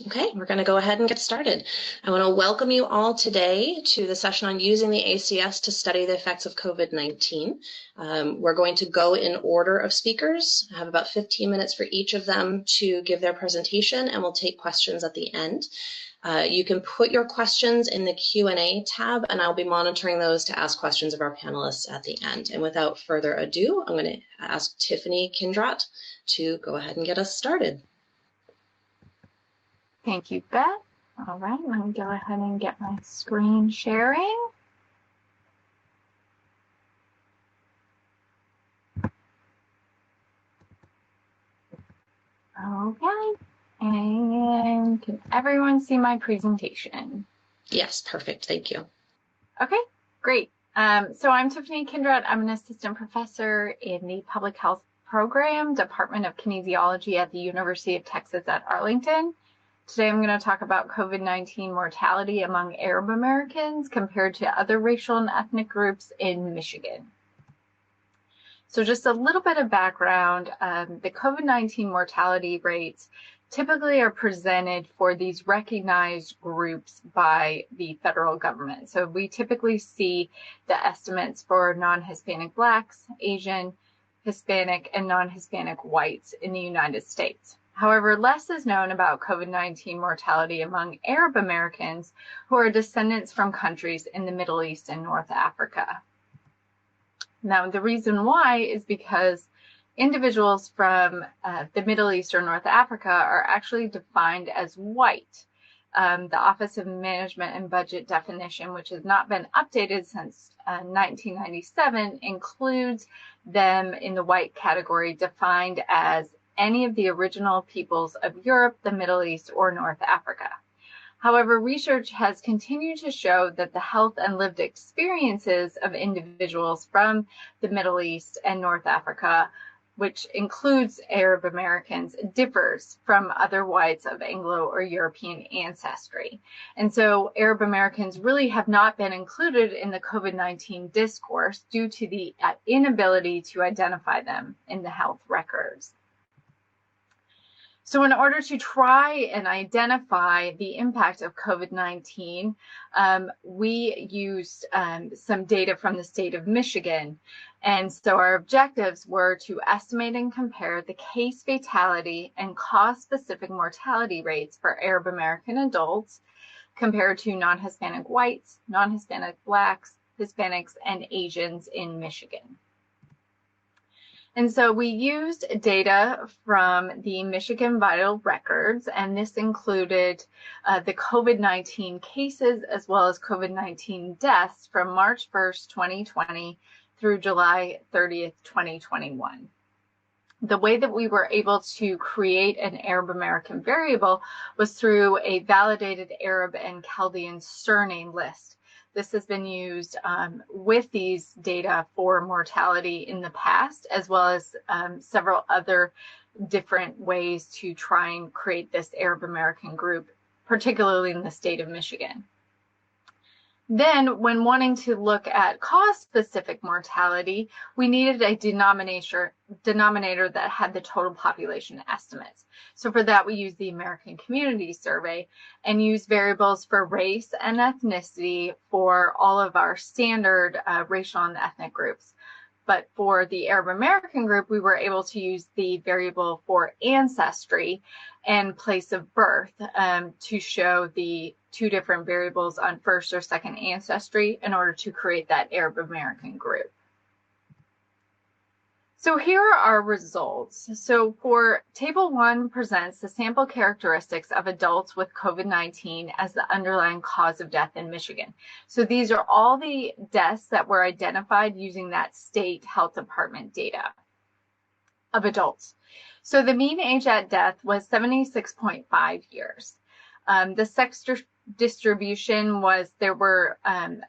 Okay, we're going to go ahead and get started. I want to welcome you all today to the session on using the ACS to study the effects of COVID-19. We're going to go in order of speakers. I have about 15 minutes for each of them to give their presentation, and we'll take questions at the end. You can put your questions in the Q&A tab, and I'll be monitoring those to ask questions of our panelists at the end. And without further ado, I'm going to ask Tiffany Kindrat to go ahead and get us started. Thank you, Beth. All right, let me go ahead and get my screen sharing. Okay, and can everyone see my presentation? Yes, perfect, thank you. Okay, great. So I'm Tiffany Kindrat. I'm an assistant professor in the Public Health Program, Department of Kinesiology at the University of Texas at Arlington. Today I'm going to talk about COVID-19 mortality among Arab Americans compared to other racial and ethnic groups in Michigan. So just a little bit of background, the COVID-19 mortality rates typically are presented for these recognized groups by the federal government. So we typically see the estimates for non-Hispanic Blacks, Asian, Hispanic, and non-Hispanic whites in the United States. However, less is known about COVID-19 mortality among Arab Americans who are descendants from countries in the Middle East and North Africa. Now, the reason why is because individuals from the Middle East or North Africa are actually defined as white. The Office of Management and Budget definition, which has not been updated since 1997, includes them in the white category, defined as any of the original peoples of Europe, the Middle East, or North Africa. However, research has continued to show that the health and lived experiences of individuals from the Middle East and North Africa, which includes Arab Americans, differs from other whites of Anglo or European ancestry. And so Arab Americans really have not been included in the COVID-19 discourse due to the inability to identify them in the health records. So in order to try and identify the impact of COVID-19, we used some data from the state of Michigan. And so our objectives were to estimate and compare the case fatality and cause-specific mortality rates for Arab American adults compared to non-Hispanic whites, non-Hispanic Blacks, Hispanics, and Asians in Michigan. And so we used data from the Michigan Vital Records, and this included the COVID-19 cases as well as COVID-19 deaths from March 1st, 2020 through July 30th, 2021. The way that we were able to create an Arab American variable was through a validated Arab and Chaldean surname list. This has been used with these data for mortality in the past, as well as several other different ways to try and create this Arab American group, particularly in the state of Michigan. Then, when wanting to look at cause-specific mortality, we needed a denominator that had the total population estimates. So for that, we used the American Community Survey and used variables for race and ethnicity for all of our standard racial and ethnic groups. But for the Arab American group, we were able to use the variable for ancestry and place of birth to show the two different variables on first or second ancestry in order to create that Arab American group. So here are our results. So for Table 1 presents the sample characteristics of adults with COVID-19 as the underlying cause of death in Michigan. So these are all the deaths that were identified using that state health department data of adults. So the mean age at death was 76.5 years. The sex distribution was, there were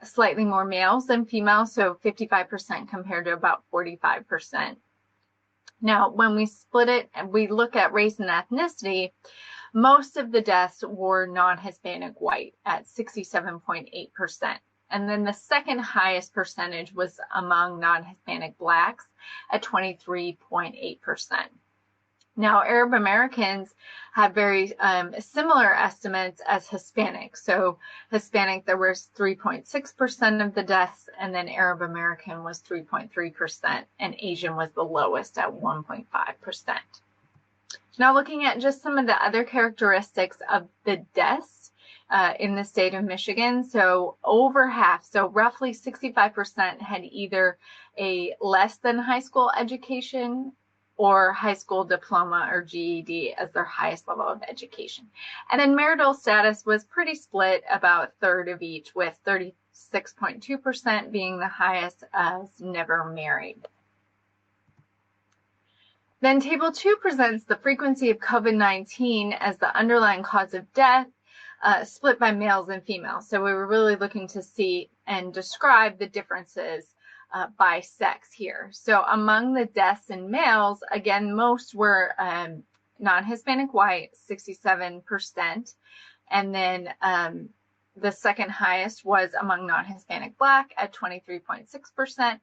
slightly more males than females, so 55% compared to about 45%. Now, when we split it and we look at race and ethnicity, most of the deaths were non-Hispanic white at 67.8%. And then the second highest percentage was among non-Hispanic Blacks at 23.8%. Now, Arab Americans have very similar estimates as Hispanic. So Hispanic, there was 3.6% of the deaths, and then Arab American was 3.3%, and Asian was the lowest at 1.5%. Now, looking at just some of the other characteristics of the deaths in the state of Michigan, so over half, so roughly 65% had either a less than high school education or high school diploma or GED as their highest level of education. And then marital status was pretty split, about a third of each, with 36.2% being the highest as never married. Then Table 2 presents the frequency of COVID-19 as the underlying cause of death, split by males and females. So we were really looking to see and describe the differences by sex here. So among the deaths in males, again, most were non-Hispanic white, 67%. And then the second highest was among non-Hispanic black at 23.6%.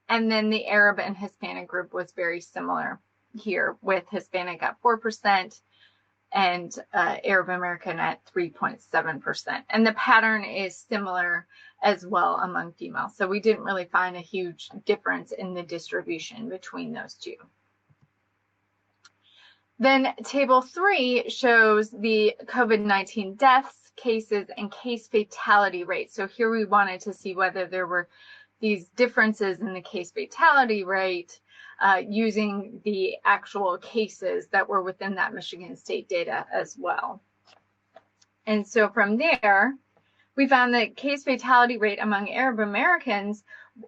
And then the Arab and Hispanic group was very similar here, with Hispanic at 4% and Arab American at 3.7%. And the pattern is similar as well among females. So we didn't really find a huge difference in the distribution between those two. Then Table 3 shows the COVID-19 deaths, cases, and case fatality rates. So here we wanted to see whether there were these differences in the case fatality rate using the actual cases that were within that Michigan state data as well. And so from there, we found that case fatality rate among Arab Americans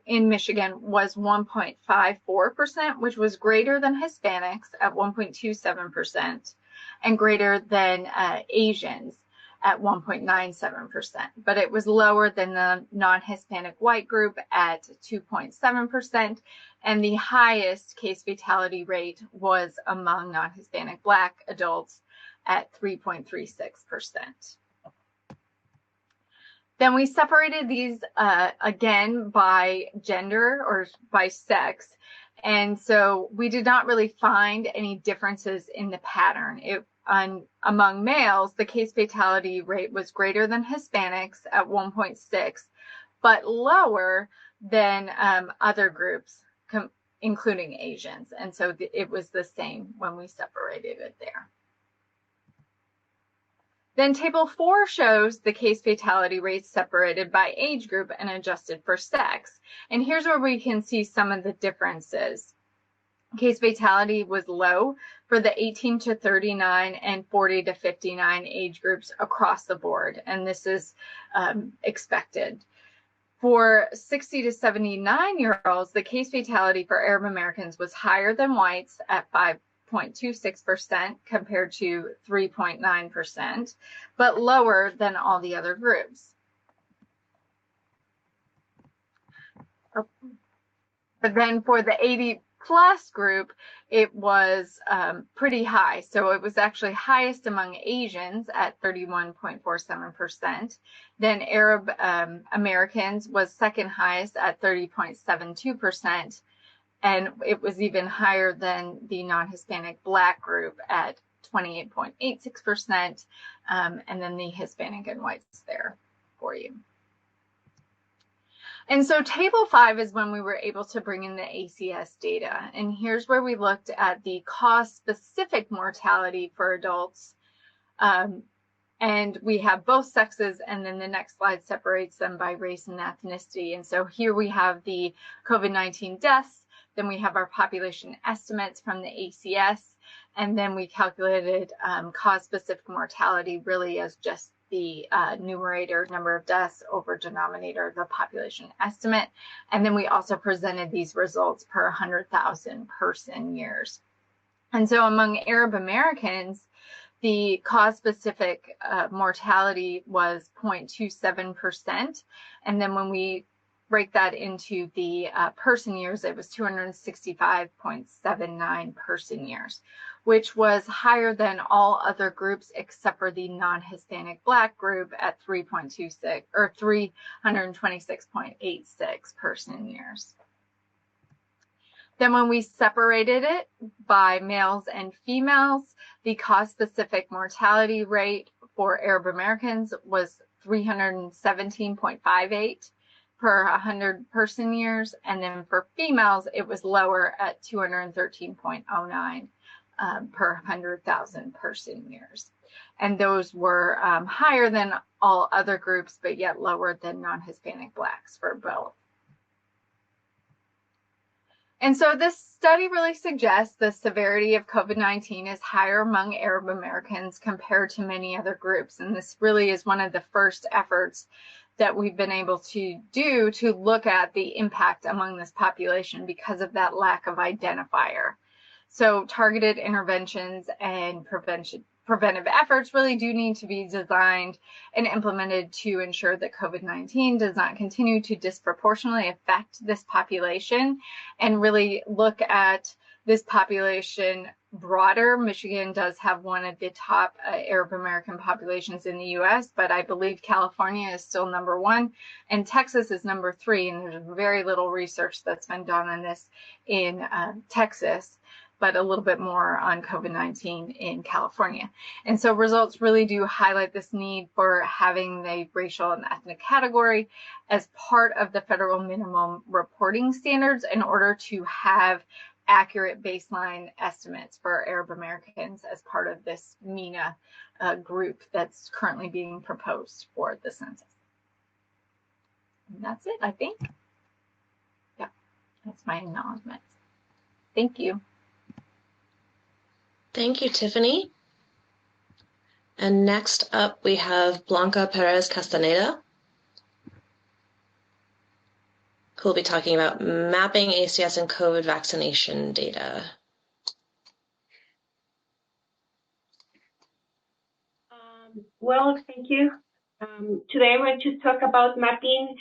in Michigan was 1.54%, which was greater than Hispanics at 1.27% and greater than Asians at 1.97%, but it was lower than the non-Hispanic white group at 2.7%, and the highest case fatality rate was among non-Hispanic black adults at 3.36%. Then we separated these again by gender or by sex. And so we did not really find any differences in the pattern. Among males, the case fatality rate was greater than Hispanics at 1.6, but lower than other groups, including Asians. And so it was the same when we separated it there. Then Table 4 shows the case fatality rates separated by age group and adjusted for sex. And here's where we can see some of the differences. Case fatality was low for the 18 to 39 and 40 to 59 age groups across the board, and this is expected. For 60 to 79-year-olds, the case fatality for Arab Americans was higher than whites at 5.26% compared to 3.9%, but lower than all the other groups. But then for the 80-plus group, it was pretty high. So it was actually highest among Asians at 31.47%. Then Arab Americans was second highest at 30.72%. And it was even higher than the non-Hispanic black group at 28.86%. And then the Hispanic and whites there for you. And so Table 5 is when we were able to bring in the ACS data. And here's where we looked at the cause-specific mortality for adults. And we have both sexes, and then the next slide separates them by race and ethnicity. And so here we have the COVID-19 deaths. Then we have our population estimates from the ACS. And then we calculated cause-specific mortality really as just the numerator, number of deaths, over denominator, the population estimate. And then we also presented these results per 100,000 person years. And so among Arab Americans, the cause-specific mortality was 0.27%. And then when we break that into the person years, it was 265.79 person years, which was higher than all other groups except for the non-Hispanic black group at 3.26 or 326.86 person years. Then when we separated it by males and females, the cause-specific mortality rate for Arab Americans was 317.58 per 100 person years, and then for females it was lower at 213.09 per 100,000 person years. And those were higher than all other groups, but yet lower than non-Hispanic Blacks for both. And so this study really suggests the severity of COVID-19 is higher among Arab Americans compared to many other groups. And this really is one of the first efforts that we've been able to do to look at the impact among this population because of that lack of identifier. So targeted interventions and preventive efforts really do need to be designed and implemented to ensure that COVID-19 does not continue to disproportionately affect this population, and really look at this population broader. Michigan does have one of the top Arab American populations in the US, but I believe California is still number 1 and Texas is number 3, and there's very little research that's been done on this in Texas, but a little bit more on COVID-19 in California. And so results really do highlight this need for having the racial and ethnic category as part of the federal minimum reporting standards in order to have accurate baseline estimates for Arab Americans as part of this MENA group that's currently being proposed for the census. And that's it, I think. Yeah, that's my acknowledgement. Thank you. Thank you, Tiffany. And next up, we have Blanca Perez Castaneda, who will be talking about mapping ACS and COVID vaccination data. Well, thank you. Today I want to talk about mapping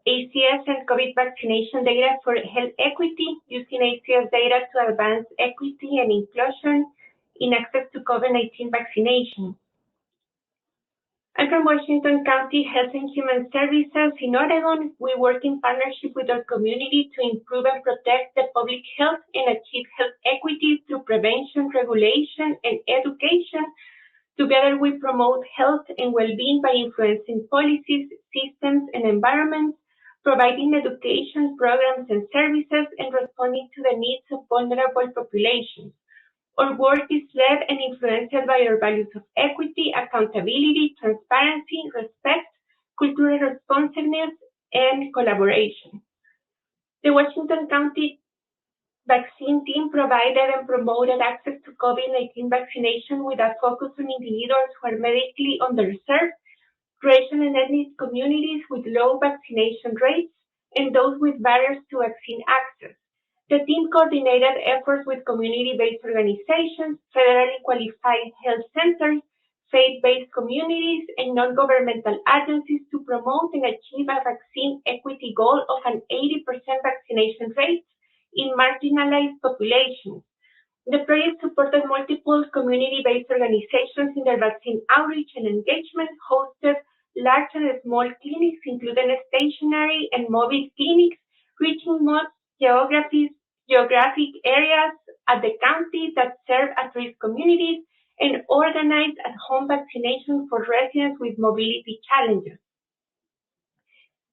ACS and COVID vaccination data for health equity, using ACS data to advance equity and inclusion in access to COVID-19 vaccination. I'm from Washington County Health and Human Services. In Oregon, we work in partnership with our community to improve and protect the public health and achieve health equity through prevention, regulation, and education. Together, we promote health and well-being by influencing policies, systems, and environments, providing education, programs, and services, and responding to the needs of vulnerable populations. Our work is led and influenced by our values of equity, accountability, transparency, respect, cultural responsiveness, and collaboration. The Washington County vaccine team provided and promoted access to COVID-19 vaccination with a focus on individuals who are medically underserved, racial and ethnic communities with low vaccination rates, and those with barriers to vaccine access. The team coordinated efforts with community-based organizations, federally qualified health centers, faith-based communities, and non-governmental agencies to promote and achieve a vaccine equity goal of an 80% vaccination rate in marginalized populations. The project supported multiple community-based organizations in their vaccine outreach and engagement, hosted large and small clinics, including stationary and mobile clinics, reaching most geographic areas at the county that serve at-risk communities, and organized at-home vaccination for residents with mobility challenges.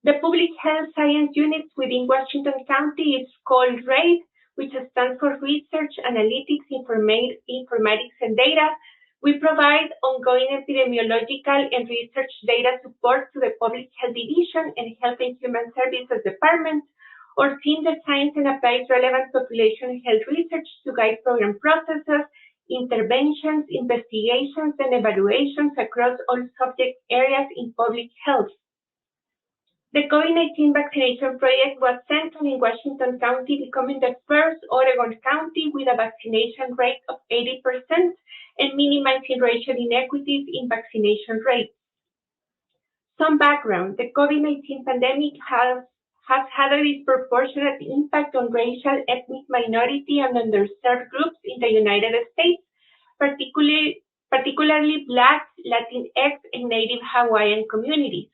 The Public Health Science Unit within Washington County is called RAID, which stands for Research, Analytics, Informatics, and Data. We provide ongoing epidemiological and research data support to the Public Health Division and Health and Human Services Department. Our team designs and applies relevant population health research to guide program processes, interventions, investigations, and evaluations across all subject areas in public health. The COVID-19 vaccination project was centered in Washington County, becoming the first Oregon county with a vaccination rate of 80% and minimizing racial inequities in vaccination rates. Some background: the COVID-19 pandemic has had a disproportionate impact on racial, ethnic, minority, and underserved groups in the United States, particularly Black, Latinx, and Native Hawaiian communities.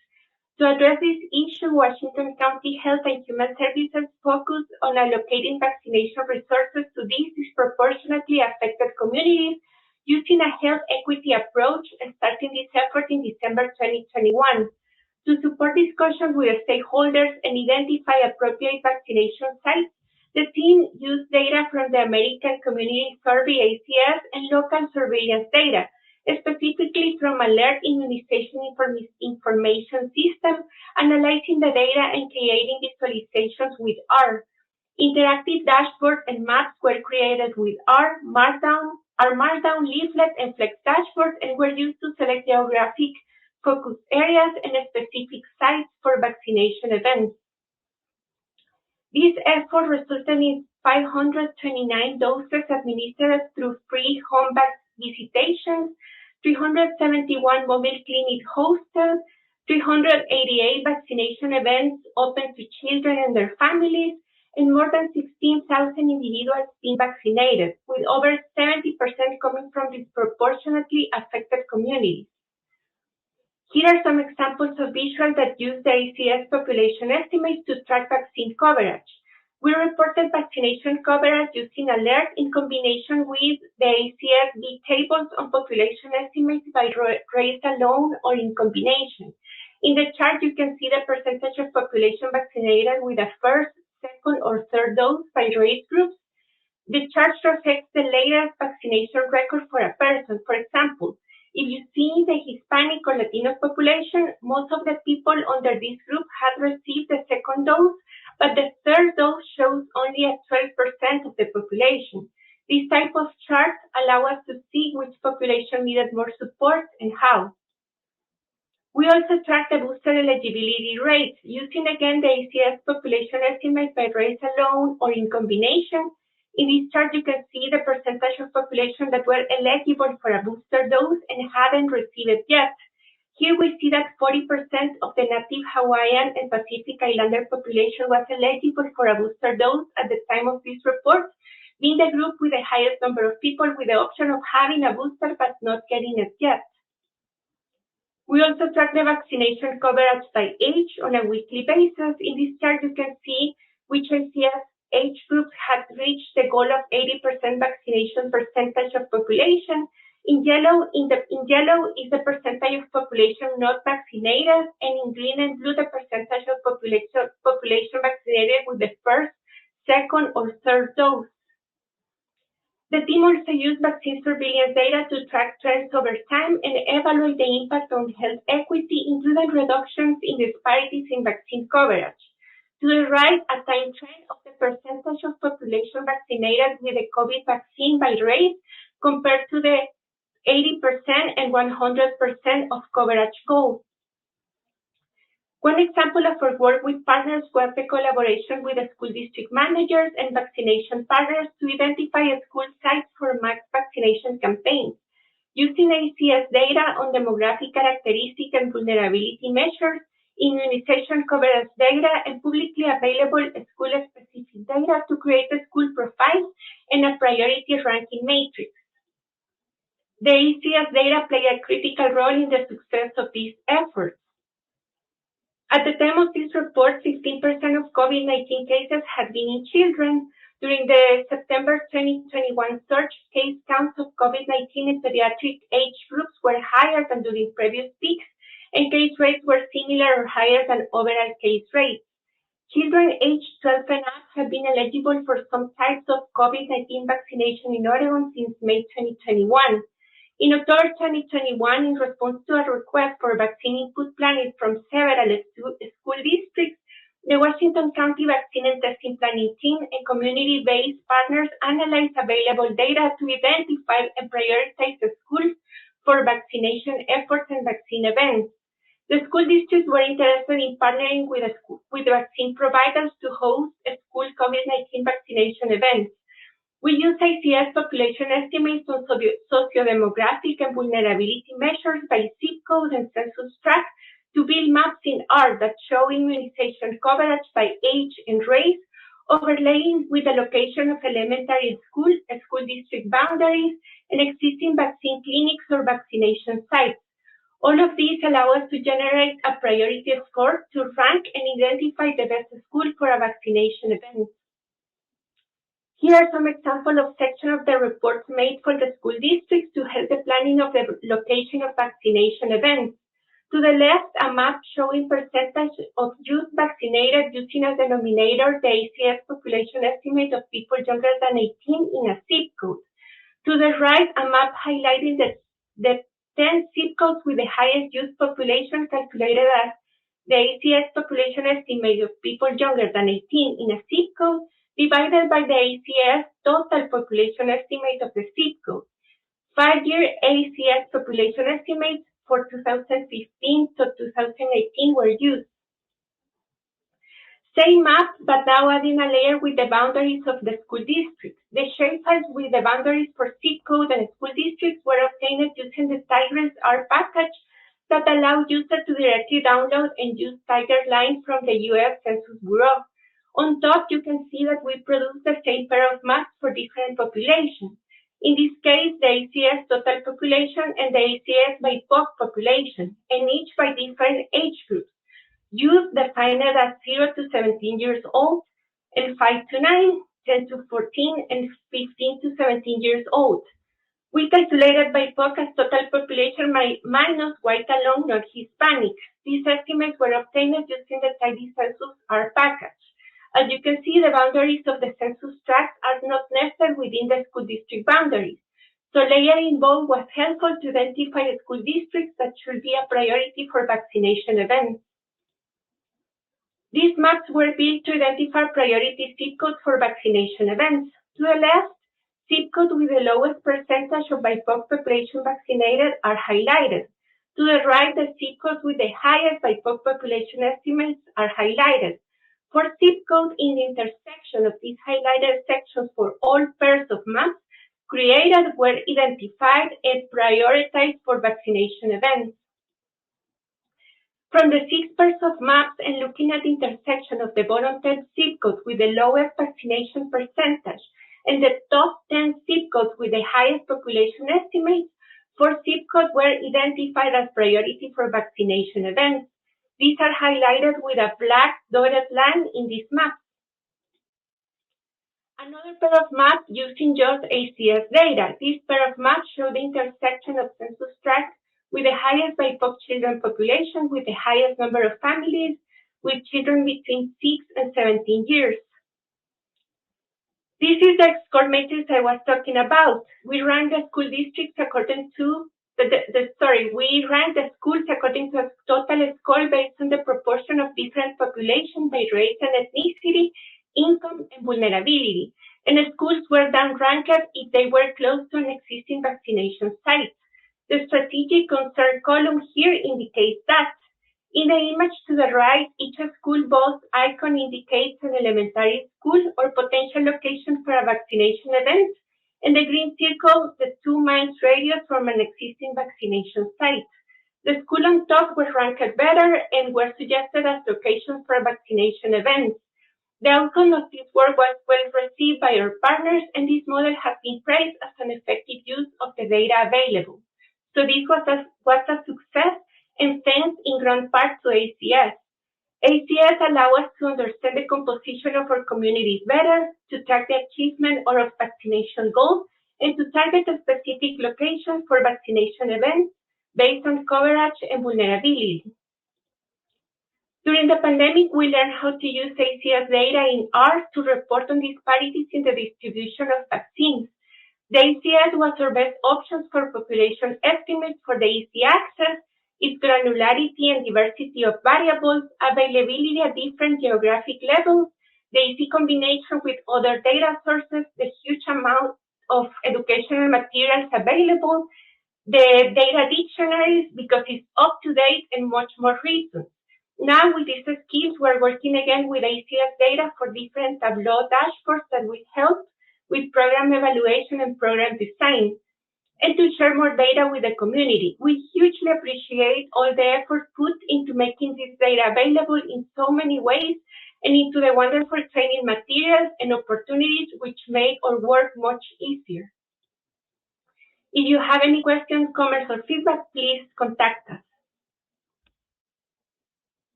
To address this issue, Washington County Health and Human Services focused on allocating vaccination resources to these disproportionately affected communities using a health equity approach and starting this effort in December 2021. To support discussions with stakeholders and identify appropriate vaccination sites, the team used data from the American Community Survey (ACS) and local surveillance data, specifically from Alert Immunization Information System, analyzing the data and creating visualizations with R. Interactive dashboards and maps were created with R, Markdown, leaflet, and Flex dashboards, and were used to select geographic focus areas and specific sites for vaccination events. This effort resulted in 529 doses administered through free home visitations, 371 mobile clinics hosted, 388 vaccination events open to children and their families, and more than 16,000 individuals being vaccinated, with over 70% coming from disproportionately affected communities. Here are some examples of visuals that use the ACS population estimates to track vaccine coverage. We reported vaccination coverage using Alert in combination with the ACS B tables on population estimates by race alone or in combination. In the chart, you can see the percentage of population vaccinated with a first, second, or third dose by race groups. The chart reflects the latest vaccination record for a person. For example, if you see the Hispanic or Latino population, most of the people under this group had received the second dose, but the third dose shows only at 12% of the population. This type of charts allow us to see which population needed more support and how. We also track the booster eligibility rates using again the ACS population estimate by race alone or in combination. In this chart, you can see the percentage of population that were eligible for a booster dose and hadn't received it yet. Here we see that 40% of the native Hawaiian and Pacific Islander population was eligible for a booster dose at the time of this report, being the group with the highest number of people with the option of having a booster but not getting it yet. We also track the vaccination coverage by age on a weekly basis. In this chart, you can see which ACS age groups had reached the goal of 80% vaccination percentage of population. In yellow is the percentage of population not vaccinated, and in green and blue the percentage of population vaccinated with the first, second, or third dose. The team also used vaccine surveillance data to track trends over time and evaluate the impact on health equity, including reductions in disparities in vaccine coverage. To the right, a time trend of the percentage of population vaccinated with the COVID vaccine by race compared to the 80% and 100% of coverage goals. One example of our work with partners was the collaboration with the school district managers and vaccination partners to identify school sites for mass vaccination campaigns. Using ACS data on demographic characteristics and vulnerability measures, immunization coverage data, and publicly available school-specific data to create a school profiles and a priority ranking matrix. The ACS data play a critical role in the success of these efforts. At the time of this report, 15% of COVID-19 cases had been in children. During the September 2021 surge, case counts of COVID-19 in pediatric age groups were higher than during previous peaks, and case rates were similar or higher than overall case rates. Children aged 12 and up have been eligible for some types of COVID-19 vaccination in Oregon since May 2021. In October 2021, in response to a request for vaccine input planning from several school districts, the Washington County Vaccine and Testing Planning Team and community-based partners analyzed available data to identify and prioritize the schools for vaccination efforts and vaccine events. The school districts were interested in partnering with vaccine providers to host school COVID-19 vaccination events. We use ACS population estimates on sociodemographic and vulnerability measures by zip code and census tract to build maps in R that show immunization coverage by age and race, overlaying with the location of elementary school district boundaries, and existing vaccine clinics or vaccination sites. All of these allow us to generate a priority score to rank and identify the best school for a vaccination event. Here are some examples of sections of the reports made for the school districts to help the planning of the location of vaccination events. To the left, a map showing percentage of youth vaccinated using as denominator the ACS population estimate of people younger than 18 in a zip code. To the right, a map highlighting the 10 zip codes with the highest youth population calculated as the ACS population estimate of people younger than 18 in a zip code divided by the ACS total population estimate of the zip code. 5-year ACS population estimates for 2015 to 2018 were used. Same map, but now adding a layer with the boundaries of the school districts. The shapefiles with the boundaries for zip code and school districts were obtained using the Tigers R package that allows users to directly download and use Tiger Line from the U.S. Census Bureau. On top, you can see that we produce the same pair of maps for different populations. In this case, the ACS total population and the ACS by POC population, and each by different age groups. Youth defined as 0 to 17 years old, and 5 to 9, 10 to 14, and 15 to 17 years old. We calculated by POC as total population minus white alone, not Hispanic. These estimates were obtained using the tidy Census R package. As you can see, the boundaries of the census tract are not nested within the school district boundaries. So layering both was helpful to identify school districts that should be a priority for vaccination events. These maps were built to identify priority zip codes for vaccination events. To the left, zip codes with the lowest percentage of BIPOC population vaccinated are highlighted. To the right, the zip codes with the highest BIPOC population estimates are highlighted. For zip code in the intersection of these highlighted sections for all pairs of maps created were identified and prioritized for vaccination events. From the 6 pairs of maps and looking at the intersection of the bottom 10 zip codes with the lowest vaccination percentage and the top 10 zip codes with the highest population estimates, 4 zip codes were identified as priority for vaccination events. These are highlighted with a black dotted line in this map. Another pair of maps using just ACS data. This pair of maps show the intersection of census tracts with the highest BIPOC children population, with the highest number of families with children between 6 and 17 years. This is the score matrix I was talking about. We rank the school districts according to we rank the schools according to a total score based on the proportion of different population by race and ethnicity, income, and vulnerability. And the schools were then ranked if they were close to an existing vaccination site. The strategic concern column here indicates that. In the image to the right, each school box icon indicates an elementary school or potential location for a vaccination event. And the green circle, the 2 miles radius from an existing vaccination site. The school on top was ranked better and were suggested as locations for vaccination events. The outcome of this work was well received by our partners, and this model has been praised as an effective use of the data available. So this was a success, and thanks in grand part to ACS. ACS allows us to understand the composition of our communities better, to track the achievement of vaccination goals, and to target a specific location for vaccination events based on coverage and vulnerability. During the pandemic, we learned how to use ACS data in R to report on disparities in the distribution of vaccines. The ACS was our best option for population estimates for the easy access, its granularity and diversity of variables, availability at different geographic levels, the easy combination with other data sources, the huge amount of educational materials available, the data dictionaries because it's up to date and much more recent. Now with these skills, we're working again with ACS data for different Tableau dashboards that will help with program evaluation and program design, and to share more data with the community. We hugely appreciate all the effort put into making this data available in so many ways and into the wonderful training materials and opportunities which make our work much easier. If you have any questions, comments, or feedback, please contact us.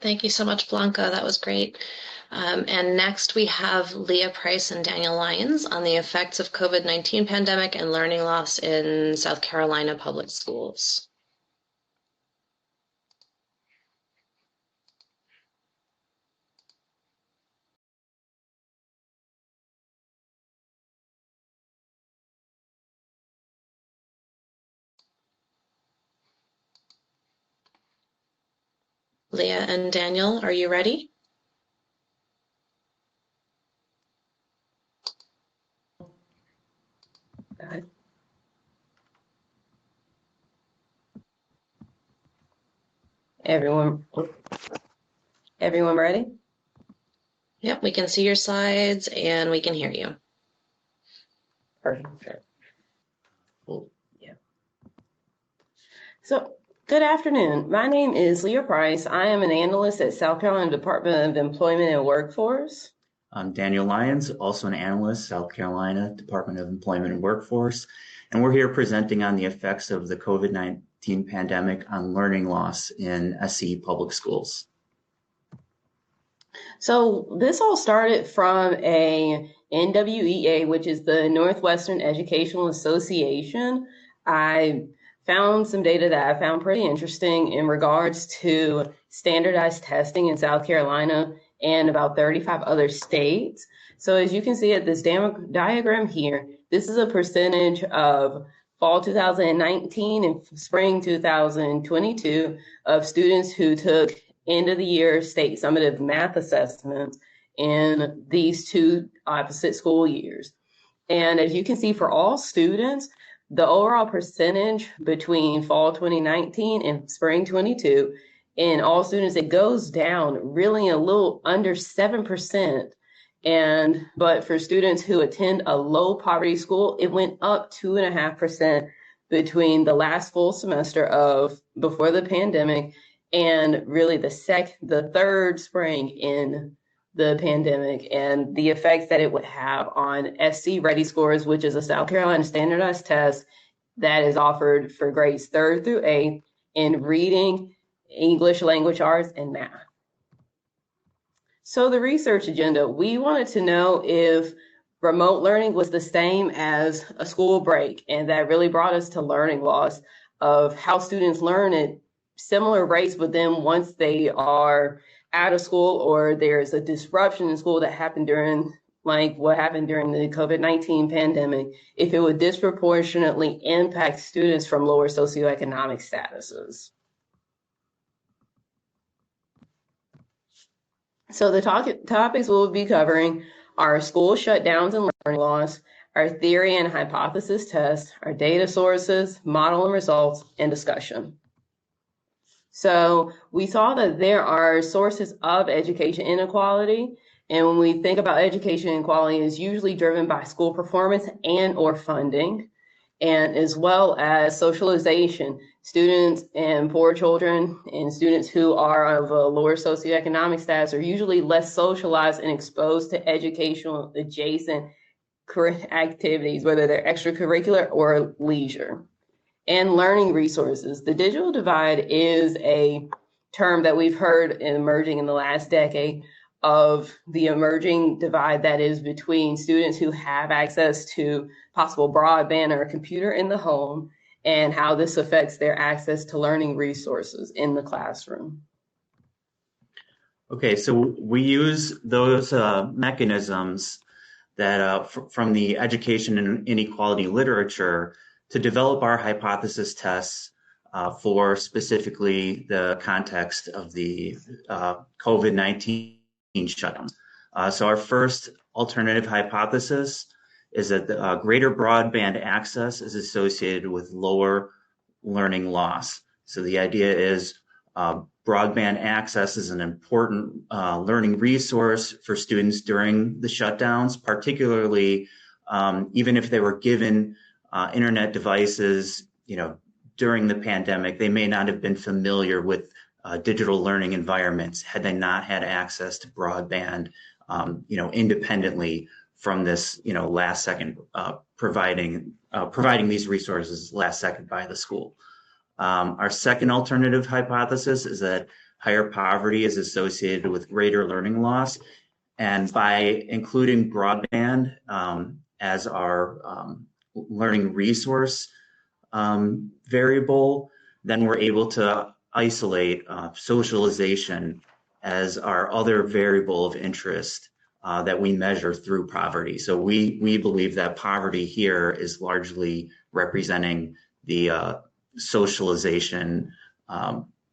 Thank you so much, Blanca. That was great. And next we have Leah Price and Daniel Lyons on the effects of COVID-19 pandemic and learning loss in South Carolina public schools. Leah and Daniel, are you ready? Everyone ready? Yep, we can see your slides and we can hear you. Perfect. Cool. Yeah. So, good afternoon. My name is Leah Price. I am an analyst at South Carolina Department of Employment and Workforce. I'm Daniel Lyons, also an analyst, South Carolina Department of Employment and Workforce, and we're here presenting on the effects of the COVID-19 pandemic on learning loss in SC public schools. So this all started from a NWEA, which is the Northwestern Educational Association. I found some data that I found pretty interesting in regards to standardized testing in South Carolina and about 35 other states. So as you can see at this diagram here, this is a percentage of fall 2019 and spring 2022 of students who took end of the year state summative math assessments in these two opposite school years. And as you can see, for all students, the overall percentage between fall 2019 and spring 22 in all students, it goes down really a little under 7%. But for students who attend a low poverty school, it went up 2.5% between the last full semester of before the pandemic and really the third spring in the pandemic, and the effects that it would have on SC Ready scores, which is a South Carolina standardized test that is offered for grades 3rd through 8th in reading, English language arts, and math. So the research agenda, we wanted to know if remote learning was the same as a school break, and that really brought us to learning loss of how students learn at similar rates, but then once they are out of school or there's a disruption in school that happened during, like what happened during the COVID-19 pandemic, if it would disproportionately impact students from lower socioeconomic statuses. So the topics we'll be covering are school shutdowns and learning loss, our theory and hypothesis tests, our data sources, model and results, and discussion. So we saw that there are sources of education inequality. And when we think about education inequality, it's usually driven by school performance and or funding, and as well as socialization. Students and poor children and students who are of a lower socioeconomic status are usually less socialized and exposed to educational adjacent activities, whether they're extracurricular or leisure. And learning resources. The digital divide is a term that we've heard emerging in the last decade of the emerging divide that is between students who have access to possible broadband or a computer in the home and how this affects their access to learning resources in the classroom. Okay, so we use those mechanisms that from the education and inequality literature to develop our hypothesis tests for specifically the context of the COVID-19 shutdowns. So our first alternative hypothesis is that the greater broadband access is associated with lower learning loss. So the idea is broadband access is an important learning resource for students during the shutdowns, particularly even if they were given internet devices, during the pandemic, they may not have been familiar with digital learning environments had they not had access to broadband, independently from this, last second providing these resources last second by the school. Our second alternative hypothesis is that higher poverty is associated with greater learning loss. And by including broadband as our learning resource variable, then we're able to isolate socialization as our other variable of interest that we measure through poverty. So we believe that poverty here is largely representing the socialization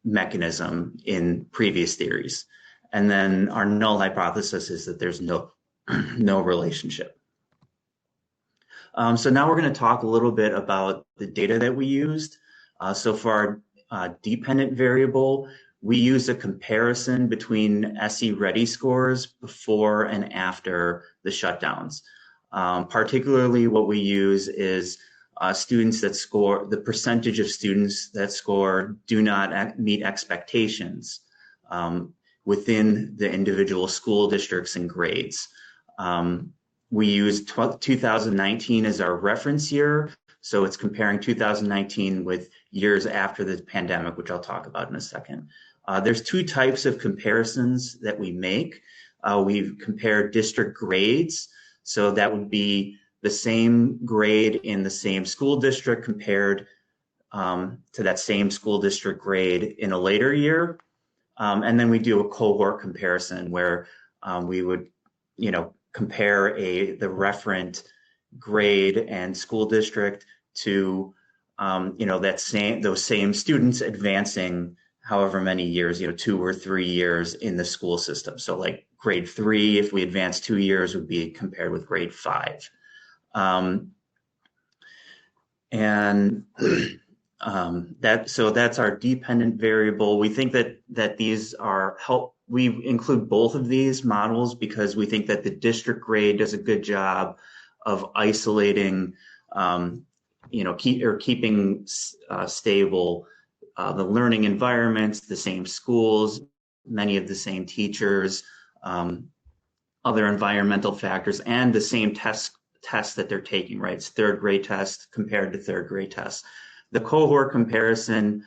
mechanism in previous theories. And then our null hypothesis is that there's no relationship. So now we're going to talk a little bit about the data that we used. So for our dependent variable, we used a comparison between SE Ready scores before and after the shutdowns. Particularly what we use is students that score, the percentage of students that score do not meet expectations within the individual school districts and grades. We use 2019 as our reference year. So it's comparing 2019 with years after the pandemic, which I'll talk about in a second. There's two types of comparisons that we make. We've compared district grades. So that would be the same grade in the same school district compared to that same school district grade in a later year. And then we do a cohort comparison where we would, compare the referent grade and school district to, those same students advancing however many years, 2 or 3 years in the school system. So like grade 3, if we advance 2 years, would be compared with grade 5. So that's our dependent variable. We think that these are we include both of these models because we think that the district grade does a good job of isolating, keeping stable the learning environments, the same schools, many of the same teachers, other environmental factors, and the same tests that they're taking, right? It's third grade tests compared to third grade tests. The cohort comparison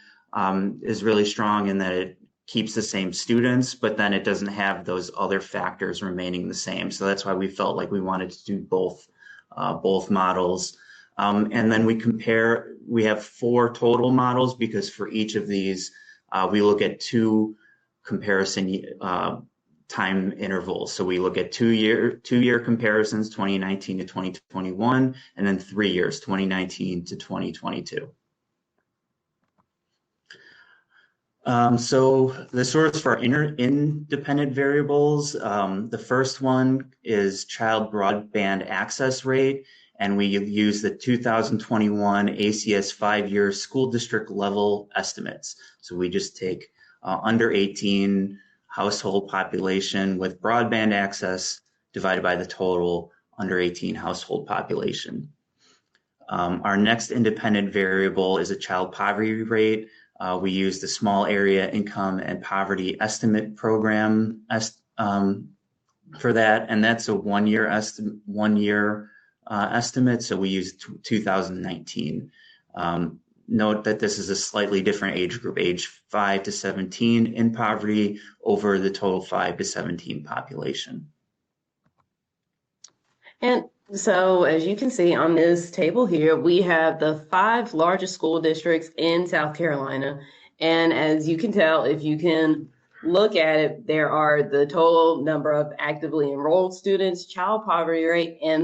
is really strong in that it keeps the same students, but then it doesn't have those other factors remaining the same. So that's why we felt like we wanted to do both models. And then we have 4 total models because for each of these, we look at 2 comparison time intervals. So we look at 2-year comparisons, 2019 to 2021, and then 3 years, 2019 to 2022. So the source for our independent variables, the first one is child broadband access rate, and we use the 2021 ACS 5-year school district level estimates. So we just take under 18 household population with broadband access divided by the total under 18 household population. Our next independent variable is a child poverty rate. We use the Small Area Income and Poverty Estimate Program for that, and that's a 1-year estimate. So we use 2019. Note that this is a slightly different age group, age 5 to 17 in poverty over the total 5 to 17 population. And so as you can see on this table here, we have the 5 largest school districts in South Carolina. And as you can tell, if you can look at it, there are the total number of actively enrolled students, child poverty rate, and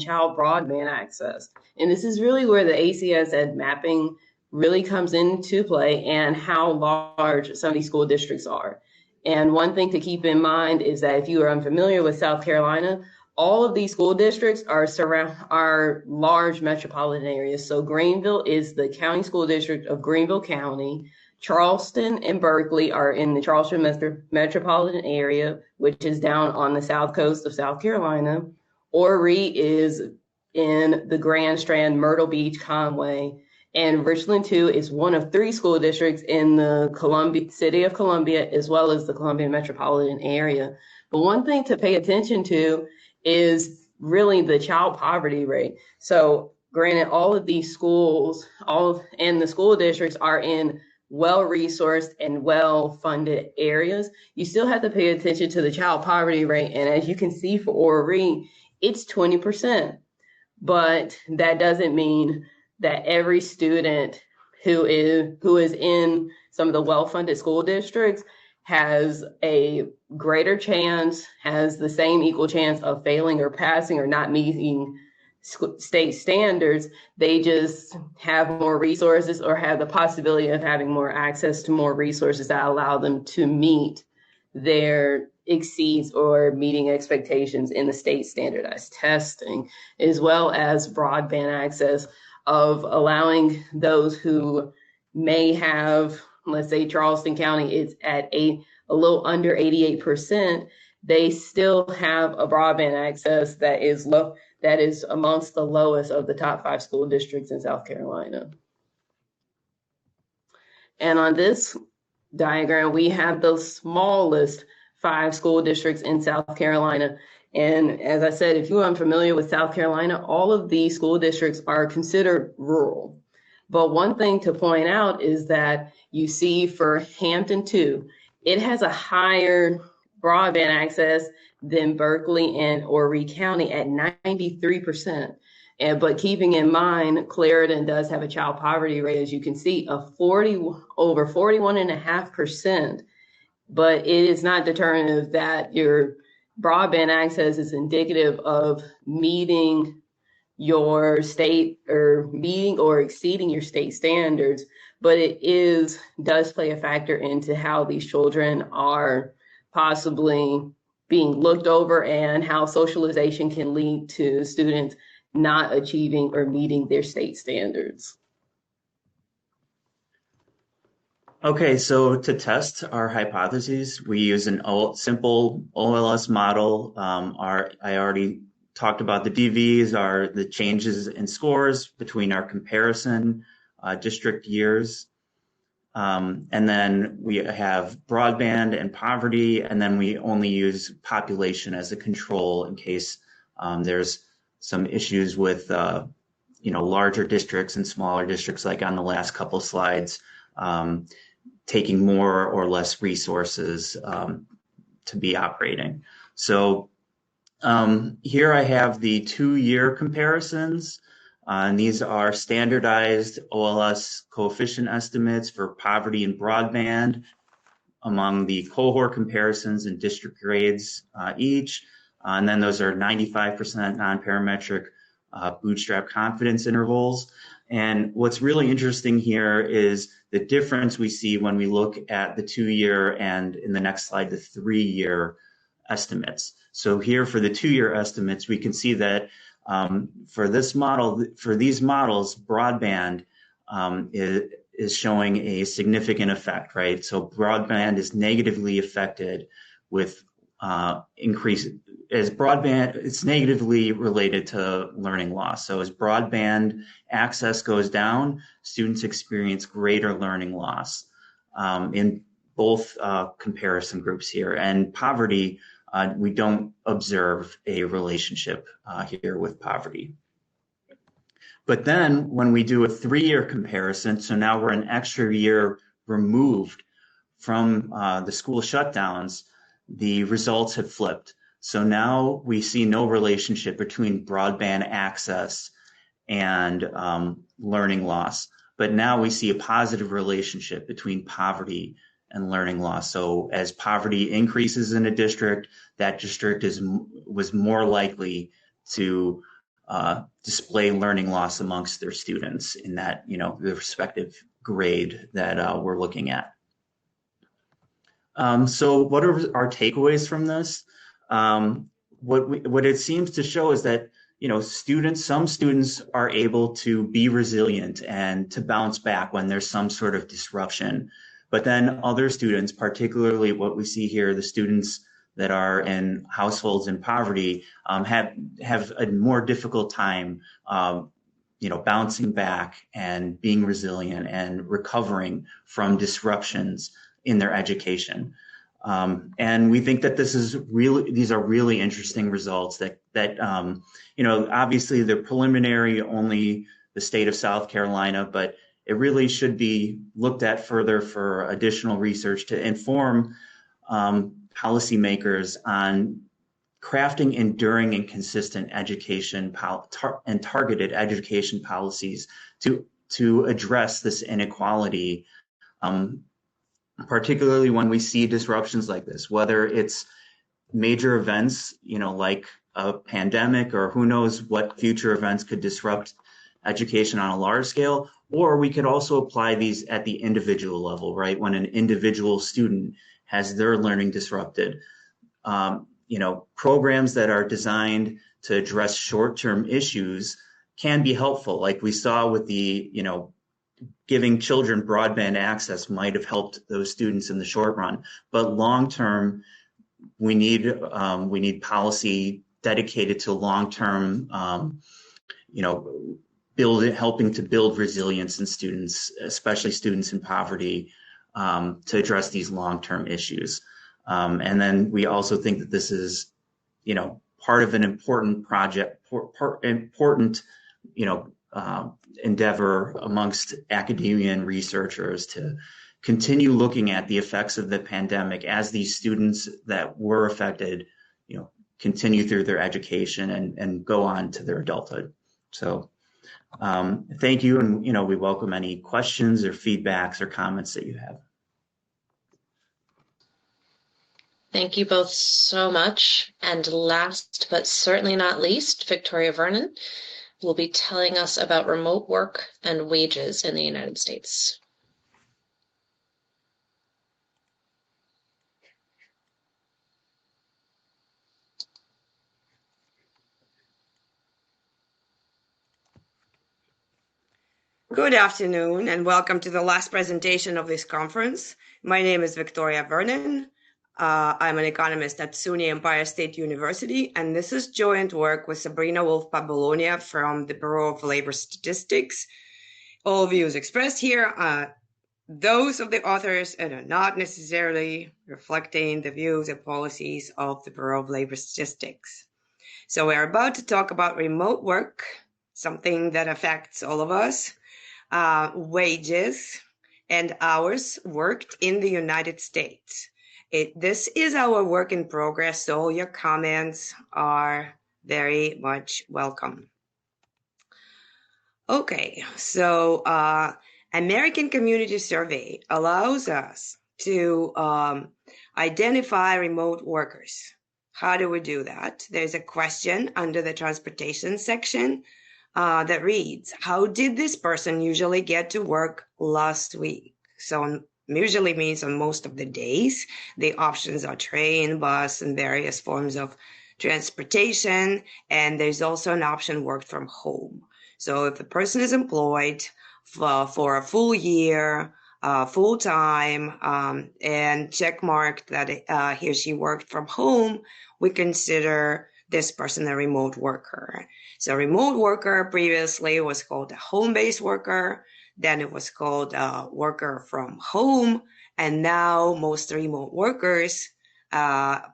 child broadband access. And this is really where the ACS ed mapping really comes into play and how large some of these school districts are. And one thing to keep in mind is that if you are unfamiliar with South Carolina, all of these school districts are large metropolitan areas. So Greenville is the county school district of Greenville County. Charleston and Berkeley are in the Charleston metropolitan area, which is down on the south coast of South Carolina. Horry is in the Grand Strand, Myrtle Beach, Conway. And Richland, too, is one of 3 school districts in the city of Columbia, as well as the Columbia metropolitan area. But one thing to pay attention to is really the child poverty rate. So granted, all of these schools, and the school districts are in well-resourced and well-funded areas, you still have to pay attention to the child poverty rate. And as you can see for Ora, it's 20%. But that doesn't mean that every student who is in some of the well-funded school districts has a greater chance, has the same equal chance of failing or passing or not meeting state standards. They just have more resources or have the possibility of having more access to more resources that allow them to meet their exceeds or meeting expectations in the state standardized testing, as well as broadband access of allowing those who may have, let's say Charleston County is at a little under 88%, they still have a broadband access that is low, that is amongst the lowest of the top 5 school districts in South Carolina. And on this diagram, we have the smallest 5 school districts in South Carolina. And as I said, if you are unfamiliar with South Carolina, all of these school districts are considered rural. But one thing to point out is that you see for Hampton 2, it has a higher broadband access than Berkeley and Horry County at 93%. But keeping in mind, Clarendon does have a child poverty rate, as you can see, of over 41.5%. But it is not determinative that your broadband access is indicative of meeting your state or meeting or exceeding your state standards, but it does play a factor into how these children are possibly being looked over and how socialization can lead to students not achieving or meeting their state standards. Okay, so to test our hypotheses, we use an simple OLS model. I already talked about the DVs are the changes in scores between our comparison district years. And then we have broadband and poverty, and then we only use population as a control in case there's some issues with larger districts and smaller districts, like on the last couple slides, taking more or less resources to be operating. So here I have the 2-year comparisons. And these are standardized OLS coefficient estimates for poverty and broadband among the cohort comparisons and district grades each. And then those are 95% non-parametric bootstrap confidence intervals. And what's really interesting here is the difference we see when we look at the 2-year and in the next slide, the 3-year estimates. So here for the 2-year estimates, we can see that for these models, broadband is showing a significant effect, right? So broadband is negatively affected with it's negatively related to learning loss. So as broadband access goes down, students experience greater learning loss in both comparison groups here. And poverty, we don't observe a relationship here with poverty. But then when we do a 3-year comparison, so now we're an extra year removed from the school shutdowns, the results have flipped. So now we see no relationship between broadband access and learning loss. But now we see a positive relationship between poverty and learning loss. So as poverty increases in a district, that district was more likely to display learning loss amongst their students in that, the respective grade that we're looking at. So what are our takeaways from this? What it seems to show is that, some students are able to be resilient and to bounce back when there's some sort of disruption. But then other students, particularly what we see here, the students that are in households in poverty, have a more difficult time, bouncing back and being resilient and recovering from disruptions in their education. And we think that these are really interesting results that obviously they're preliminary, only the state of South Carolina, but it really should be looked at further for additional research to inform policymakers on crafting enduring and consistent education and targeted education policies to address this inequality, particularly when we see disruptions like this, whether it's major events, like a pandemic, or who knows what future events could disrupt education on a large scale, or we could also apply these at the individual level, right? When an individual student has their learning disrupted. Programs that are designed to address short-term issues can be helpful. Like we saw with the, giving children broadband access might have helped those students in the short run, but long-term, we need policy dedicated to long-term, helping to build resilience in students, especially students in poverty, to address these long-term issues. And then we also think that this is, part of an important project, important, endeavor amongst academia and researchers to continue looking at the effects of the pandemic as these students that were affected, continue through their education and go on to their adulthood. So thank you. And, we welcome any questions or feedbacks or comments that you have. Thank you both so much. And last but certainly not least, Victoria Vernon will be telling us about remote work and wages in the United States. Good afternoon and welcome to the last presentation of this conference. My name is Victoria Vernon. I'm an economist at SUNY Empire State University, and this is joint work with Sabrina Wolf-Pabelonia from the Bureau of Labor Statistics. All views expressed here are those of the authors and are not necessarily reflecting the views and policies of the Bureau of Labor Statistics. So we're about to talk about remote work, something that affects all of us, wages and hours worked in the United States. This is our work in progress, so your comments are very much welcome. Okay, so American Community Survey allows us to identify remote workers. How do we do that? There's a question under the transportation section that reads, how did this person usually get to work last week? So usually means on most of the days. The options are train, bus, and various forms of transportation. And there's also an option worked from home. So if the person is employed for a full year, full time, and check marked that he or she worked from home, we consider this person a remote worker. So remote worker previously was called a home-based worker. Then it was called a worker from home. And now most remote workers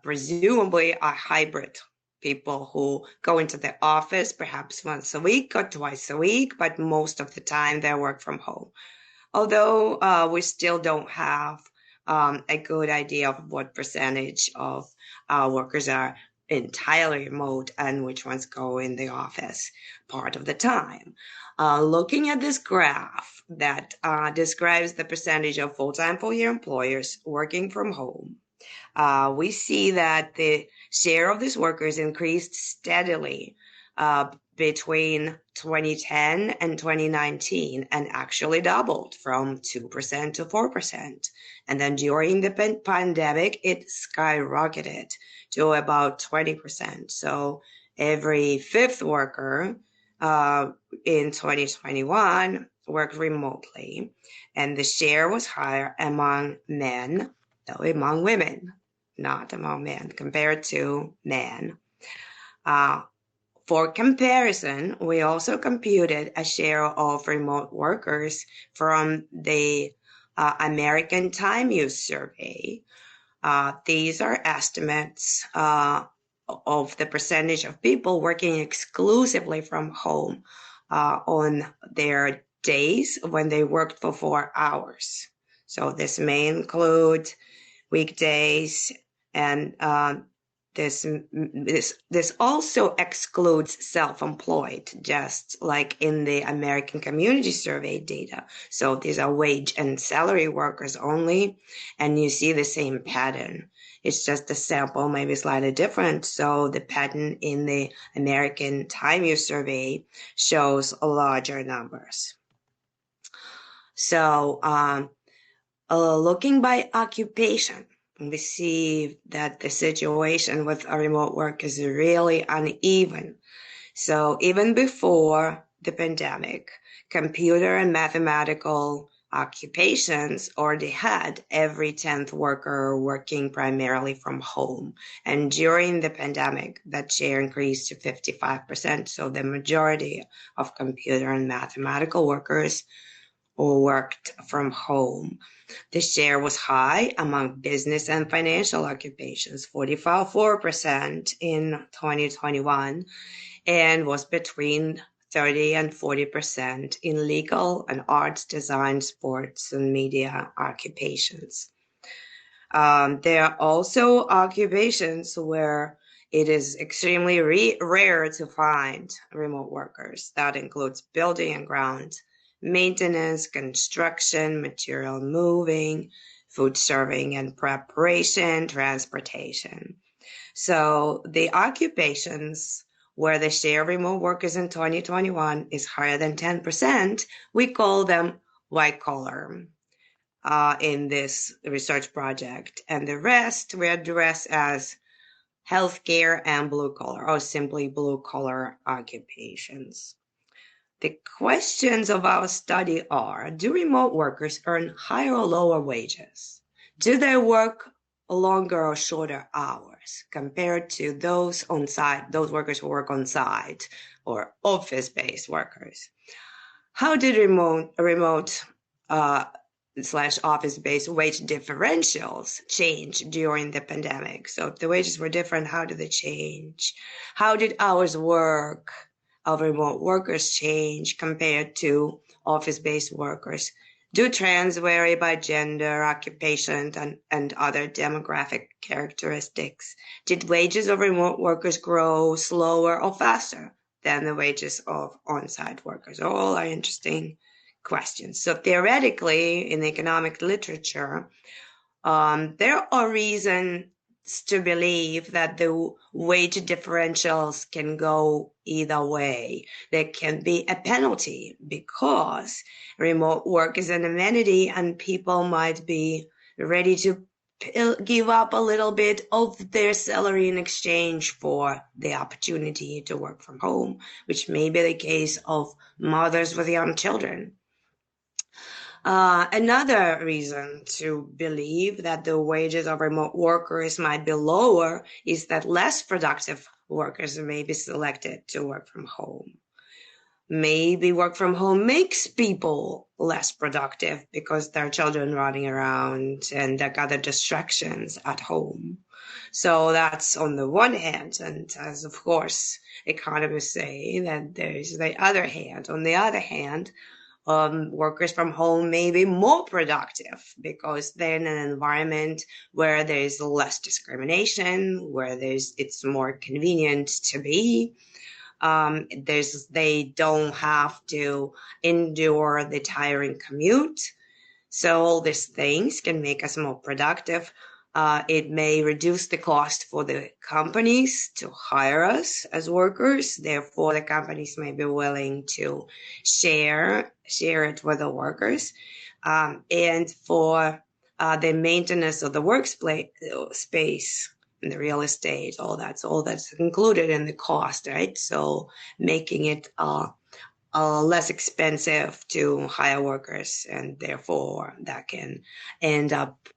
presumably are hybrid people who go into the office perhaps once a week or twice a week, but most of the time they work from home. Although we still don't have a good idea of what percentage of workers are entirely remote and which ones go in the office part of the time. Looking at this graph that describes the percentage of full-time full-year employers working from home, we see that the share of these workers increased steadily between 2010 and 2019 and actually doubled from 2% to 4%. And then during the pandemic, it skyrocketed to about 20%. So every fifth worker in 2021 worked remotely, and the share was higher among men, though among women, not among men, compared to men. For comparison, we also computed a share of remote workers from the American Time Use Survey. These are estimates of the percentage of people working exclusively from home on their days when they worked for 4 hours. So this may include weekdays, and this also excludes self-employed, just like in the American Community Survey data. So these are wage and salary workers only, and you see the same pattern. It's just the sample may be slightly different. So the pattern in the American Time Use Survey shows larger numbers. So looking by occupation, we see that the situation with remote work is really uneven. So even before the pandemic, computer and mathematical occupations already had every 10th worker working primarily from home. And during the pandemic, that share increased to 55%. So the majority of computer and mathematical workers worked from home. The share was high among business and financial occupations, 44% in 2021, and was between 30 and 40% in legal and arts, design, sports, and media occupations. There are also occupations where it is extremely rare to find remote workers. That includes building and grounds, maintenance, construction, material moving, food serving and preparation, transportation. So the occupations where the share of remote workers in 2021 is higher than 10%, we call them white collar in this research project. And the rest we address as healthcare and blue collar, or simply blue collar occupations. The questions of our study are, do remote workers earn higher or lower wages? Do they work longer or shorter hours compared to those on site, those workers who work on site or office-based workers? How did remote slash office-based wage differentials change during the pandemic? So if the wages were different, how did they change? How did hours work of remote workers change compared to office-based workers? Do trends vary by gender, occupation, and other demographic characteristics? Did wages of remote workers grow slower or faster than the wages of on-site workers? All are interesting questions. So theoretically, in the economic literature, there are reasons to believe that the wage differentials can go either way. There can be a penalty because remote work is an amenity and people might be ready to give up a little bit of their salary in exchange for the opportunity to work from home, which may be the case of mothers with young children. Another reason to believe that the wages of remote workers might be lower is that less productive workers may be selected to work from home. Maybe work from home makes people less productive because there are children running around and there are other distractions at home. So that's on the one hand, and as of course economists say that there's the other hand. On the other hand, workers from home may be more productive because they're in an environment where there's less discrimination, where it's more convenient to be. They don't have to endure the tiring commute. So all these things can make us more productive. It may reduce the cost for the companies to hire us as workers. Therefore, the companies may be willing to share it with the workers. And for the maintenance of the workspace and the real estate, all that's included in the cost, right? So making it less expensive to hire workers, and therefore that can end up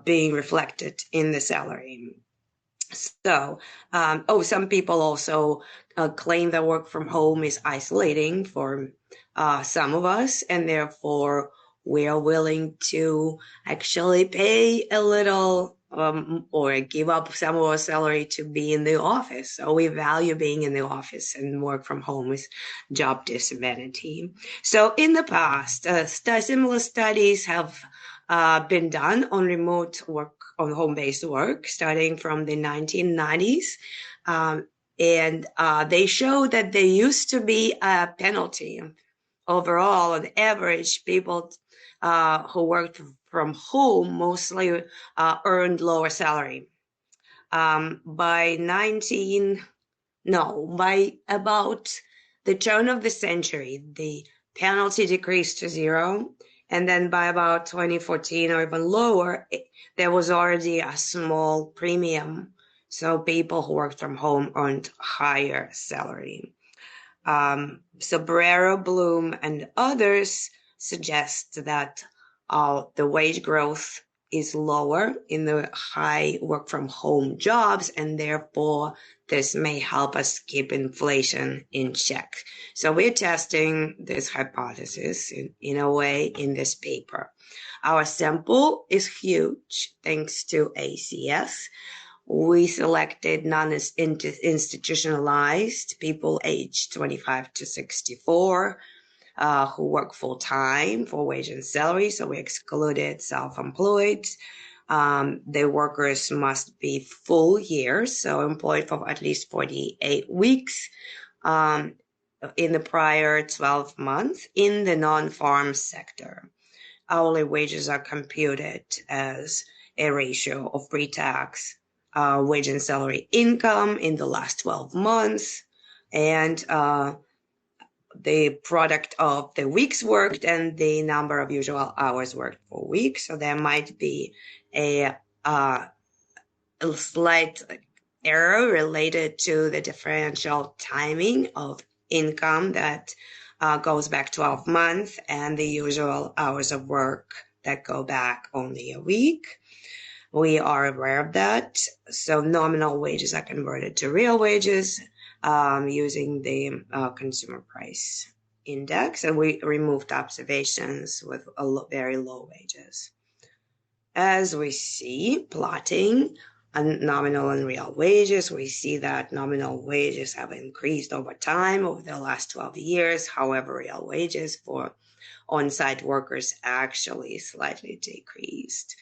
being reflected in the salary. So, some people also claim that work from home is isolating for some of us, and therefore we are willing to actually pay a little or give up some of our salary to be in the office. So we value being in the office, and work from home is job disadvantage. So in the past, similar studies have been done on remote work, on home-based work, starting from the 1990s. And they show that there used to be a penalty. Overall, on average, people who worked from home mostly earned lower salary. By about the turn of the century, the penalty decreased to zero. And then by about 2014 or even lower, there was already a small premium. So people who worked from home earned higher salary. Sobrero, Bloom, and others suggest that the wage growth is lower in the high work from home jobs, and therefore this may help us keep inflation in check. So we're testing this hypothesis in a way in this paper. Our sample is huge thanks to ACS. We selected non-institutionalized people aged 25 to 64 who work full-time for wage and salary, so we excluded self-employed. The workers must be full years, so employed for at least 48 weeks in the prior 12 months in the non-farm sector. Hourly wages are computed as a ratio of pre-tax wage and salary income in the last 12 months, and the product of the weeks worked and the number of usual hours worked per week. So there might be a slight error related to the differential timing of income that goes back 12 months and the usual hours of work that go back only a week. We are aware of that. So nominal wages are converted to real wages using the consumer price index, and we removed observations with very low wages. As we see, plotting nominal and real wages, we see that nominal wages have increased over time over the last 12 years. However, real wages for on-site workers actually slightly decreased,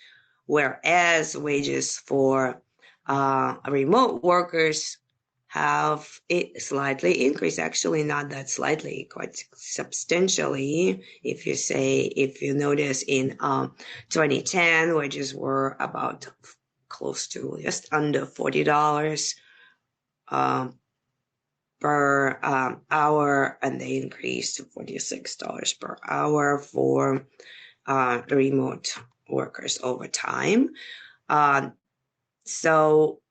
whereas wages for remote workers have it slightly increased, actually not that slightly, quite substantially. If you notice in 2010, wages were about close to just under $40 per hour, and they increased to $46 per hour for remote workers over time. So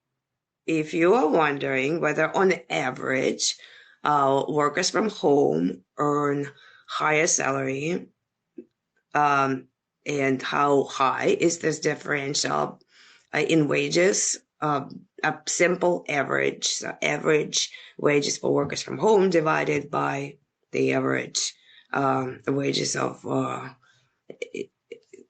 if you are wondering whether on average workers from home earn higher salary and how high is this differential in wages, a simple average, so average wages for workers from home divided by the average wages of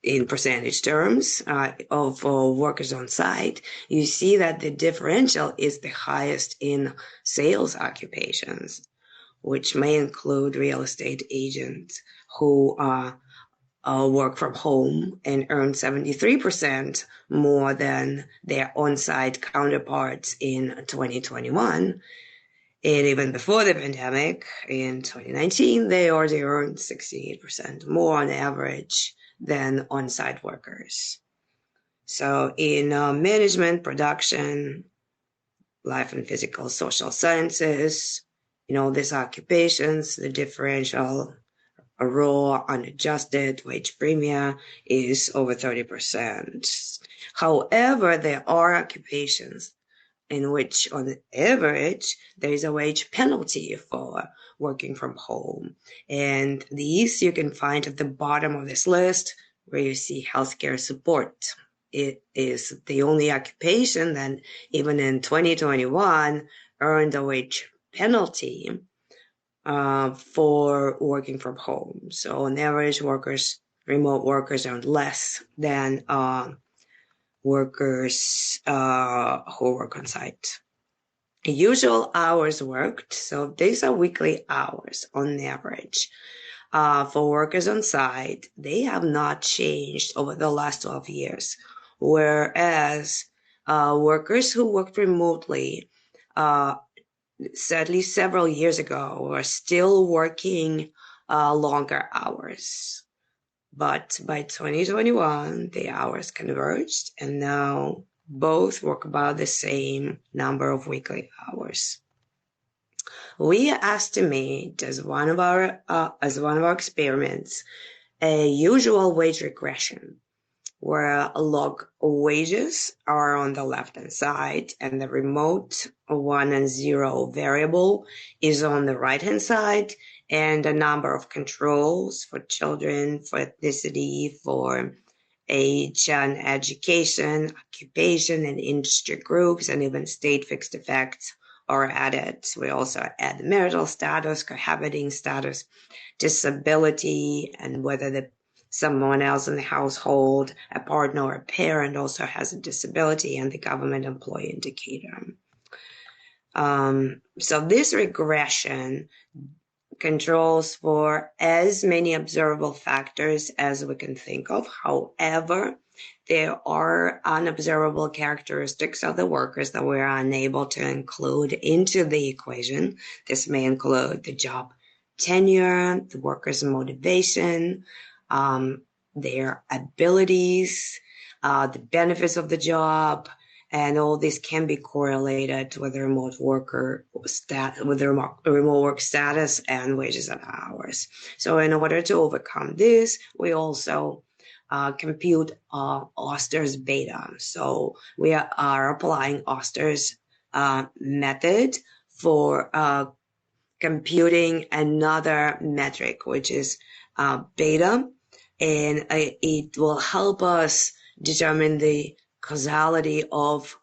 in percentage terms of workers on site, you see that the differential is the highest in sales occupations, which may include real estate agents who work from home and earn 73% more than their on-site counterparts in 2021. And even before the pandemic, in 2019, they already earned 68% more on average than on-site workers. So in management, production, life and physical social sciences, these occupations, the differential raw unadjusted wage premium is over 30%. However, there are occupations in which on average there is a wage penalty for working from home, and these you can find at the bottom of this list where you see healthcare support. It is the only occupation that even in 2021 earned a wage penalty for working from home. So on average, remote workers earn less than workers who work on site. Usual hours worked, so these are weekly hours on average. For workers on site, they have not changed over the last 12 years, whereas workers who worked remotely, sadly several years ago, were still working longer hours. But by 2021, the hours converged, and now both work about the same number of weekly hours. We estimate as one of our experiments a usual wage regression, where log wages are on the left-hand side and the remote 1 and 0 variable is on the right-hand side, and a number of controls for children, for ethnicity, for age and education, occupation and industry groups, and even state fixed effects are added. We also add marital status, cohabiting status, disability, and whether someone else in the household, a partner or a parent, also has a disability, and the government employee indicator. So this regression controls for as many observable factors as we can think of. However, there are unobservable characteristics of the workers that we are unable to include into the equation. This may include the job tenure, the workers' motivation, their abilities, the benefits of the job, and all this can be correlated with the remote worker with the remote work status and wages and hours. So in order to overcome this, we also compute Oster's beta. So we are applying Oster's method for computing another metric, which is beta, and it will help us determine the causality of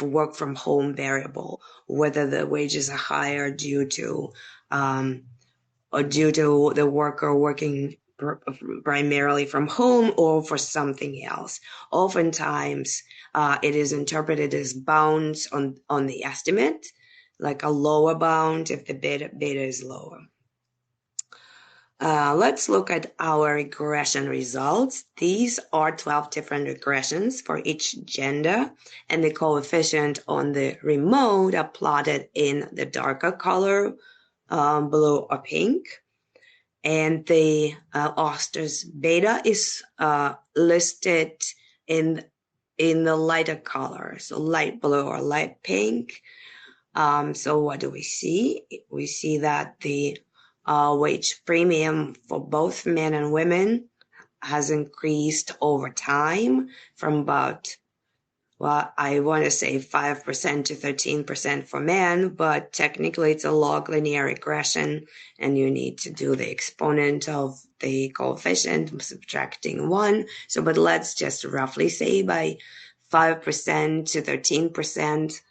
work from home variable, whether the wages are higher due to the worker working primarily from home or for something else. Oftentimes, it is interpreted as bounds on the estimate, like a lower bound if the beta is lower. Let's look at our regression results. These are 12 different regressions for each gender, and the coefficient on the remote are plotted in the darker color, blue or pink. And the Oster's beta is listed in the lighter color, so light blue or light pink. So what do we see? We see that the wage premium for both men and women has increased over time from about, well, I want to say 5% to 13% for men, but technically it's a log linear regression, and you need to do the exponent of the coefficient, subtracting 1. So, but let's just roughly say by 5% to 13%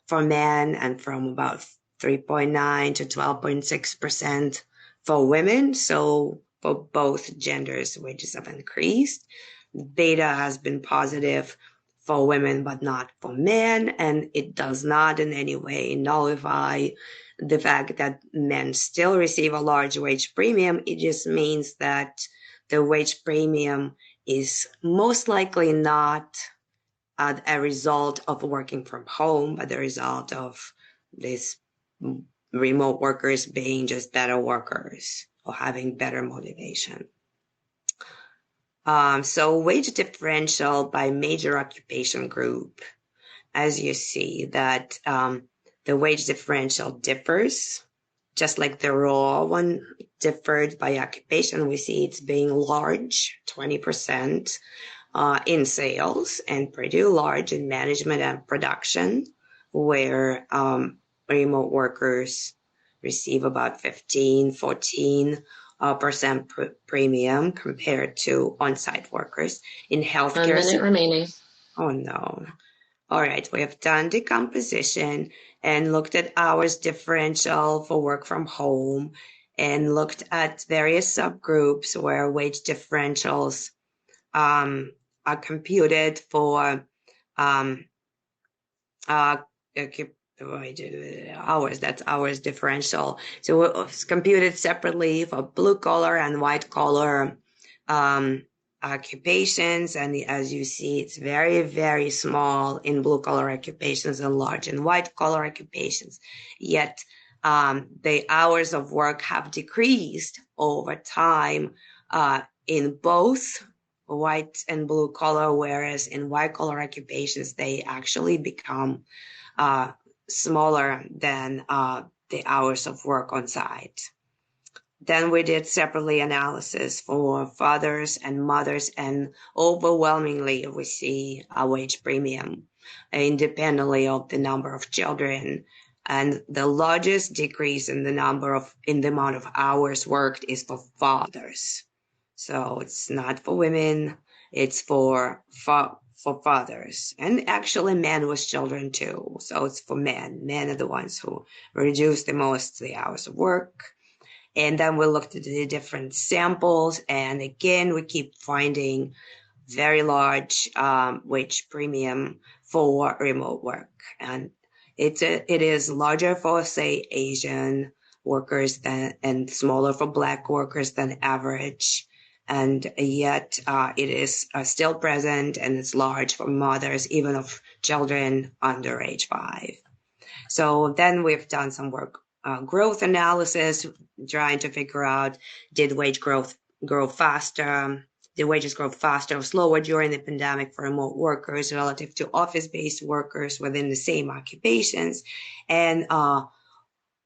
for men, and from about 3.9 to 12.6% for women. So for both genders, wages have increased. Beta has been positive for women, but not for men. And it does not in any way nullify the fact that men still receive a large wage premium. It just means that the wage premium is most likely not a result of working from home, but the result of this remote workers being just better workers or having better motivation. So wage differential by major occupation group, as you see that the wage differential differs, just like the raw one differed by occupation. We see it's being large, 20% in sales, and pretty large in management and production, where remote workers receive about 14% premium compared to on-site workers. In healthcare. 1 minute remaining. Oh no. All right, we have done decomposition and looked at hours differential for work from home and looked at various subgroups where wage differentials are computed for hours. That's hours differential. So it's computed separately for blue collar and white collar occupations. And as you see, it's very, very small in blue collar occupations and large in white collar occupations. Yet the hours of work have decreased over time in both white and blue collar, whereas in white collar occupations, they actually become smaller than the hours of work on site. Then we did separately analysis for fathers and mothers, and overwhelmingly we see a wage premium independently of the number of children. And the largest decrease in the amount of hours worked is for fathers. So it's not for women, it's for fathers, and actually men with children too. So it's for men. Men are the ones who reduce the most the hours of work. And then we looked at the different samples, and again, we keep finding very large wage premium for remote work. And it is larger for, say, Asian workers and smaller for Black workers than average. And yet it is still present, and it's large for mothers, even of children under age 5. So then we've done some work, growth analysis, trying to figure out, did wage growth grow faster? Did wages grow faster or slower during the pandemic for remote workers relative to office-based workers within the same occupations? And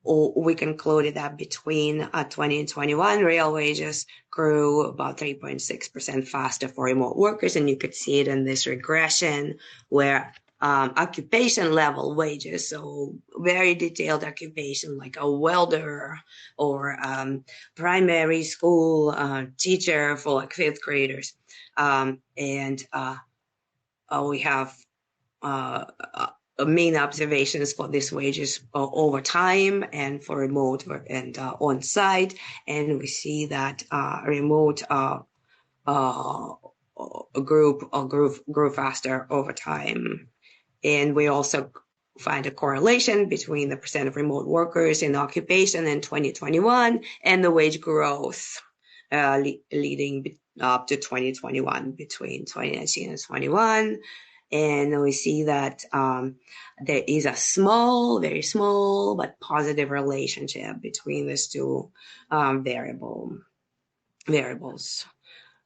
we concluded that between 20 and 21, real wages grew about 3.6% faster for remote workers. And you could see it in this regression where occupation level wages, so very detailed occupation like a welder or primary school teacher for like 5th graders. We have main observations for these wages over time and for remote and on-site. And we see that remote grew faster over time. And we also find a correlation between the percent of remote workers in occupation in 2021 and the wage growth leading up to 2021, between 2019 and 21. And we see that there is a very small, but positive relationship between these two variables.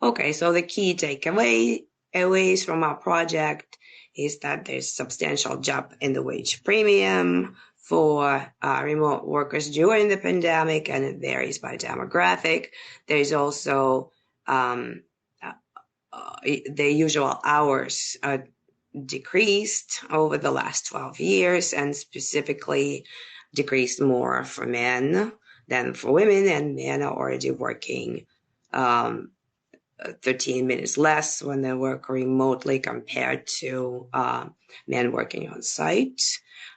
Okay, so the key takeaways from our project is that there's substantial jump in the wage premium for remote workers during the pandemic, and it varies by demographic. There's also the usual hours decreased over the last 12 years, and specifically decreased more for men than for women, and men are already working 13 minutes less when they work remotely compared to men working on site.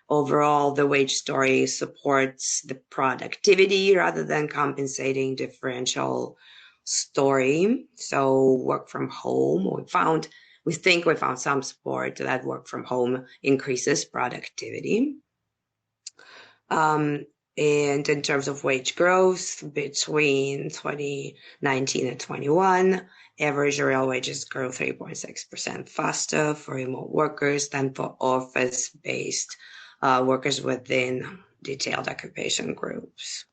Overall, the wage story supports the productivity rather than compensating differential story. So work from home, we think we found some support that work from home increases productivity. And in terms of wage growth between 2019 and 21, average real wages grew 3.6% faster for remote workers than for office-based workers within detailed occupation groups.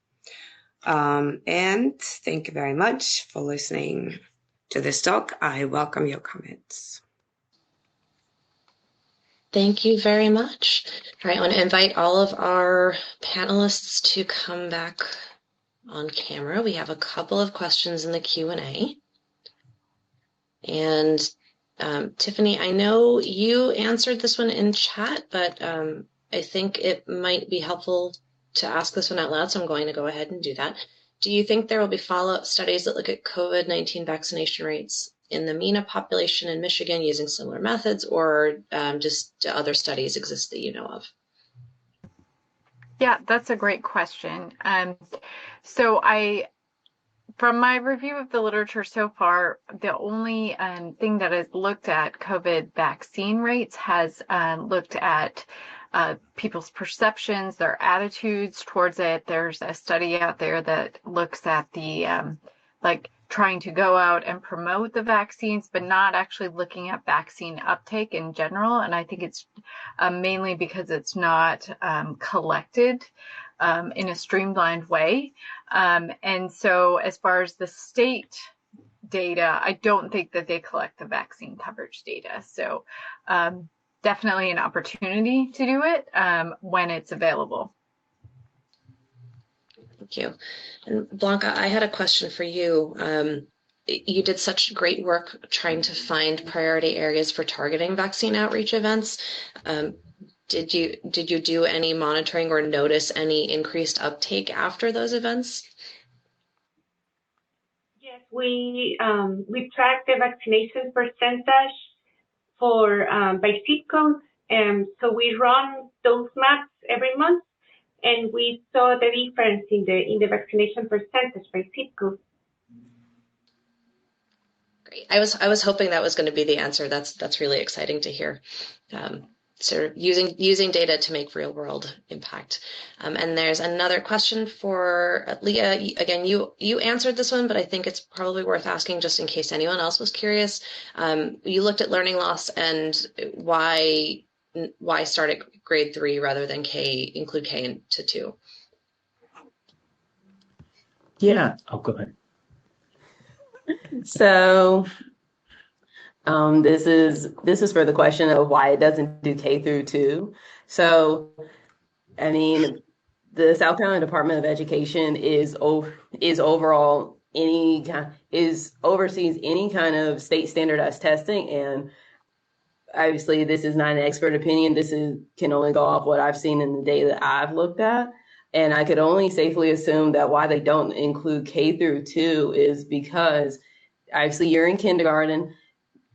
And thank you very much for listening to this talk. I welcome your comments. Thank you very much. All right, I want to invite all of our panelists to come back on camera. We have a couple of questions in the Q&A. And Tiffany, I know you answered this one in chat, but I think it might be helpful to ask this one out loud, so I'm going to go ahead and do that. Do you think there will be follow-up studies that look at COVID-19 vaccination rates in the MENA population in Michigan using similar methods, or just other studies exist that you know of? Yeah, that's a great question. So from my review of the literature so far, the only thing that has looked at COVID vaccine rates has looked at people's perceptions, their attitudes towards it. There's a study out there that looks at the like trying to go out and promote the vaccines, but not actually looking at vaccine uptake in general. And I think it's mainly because it's not collected in a streamlined way. And so as far as the state data, I don't think that they collect the vaccine coverage data. So definitely an opportunity to do it when it's available. Thank you. And Blanca, I had a question for you. You did such great work trying to find priority areas for targeting vaccine outreach events. Did you do any monitoring or notice any increased uptake after those events? Yes, we track the vaccination percentage for by zip code, so we run those maps every month, and we saw the difference in the vaccination percentage by zip code. Great. I was hoping that was going to be the answer. That's really exciting to hear. Sort of using data to make real world impact. And there's another question for Leah. Again, you answered this one, but I think it's probably worth asking just in case anyone else was curious. You looked at learning loss and why start at grade 3 rather than include K into 2? Yeah, I'll go ahead. So this is for the question of why it doesn't do K through 2. So, I mean, the South Carolina Department of Education oversees any kind of state standardized testing, and obviously this is not an expert opinion. Can only go off what I've seen in the data that I've looked at. And I could only safely assume that why they don't include K through 2 is because obviously you're in kindergarten.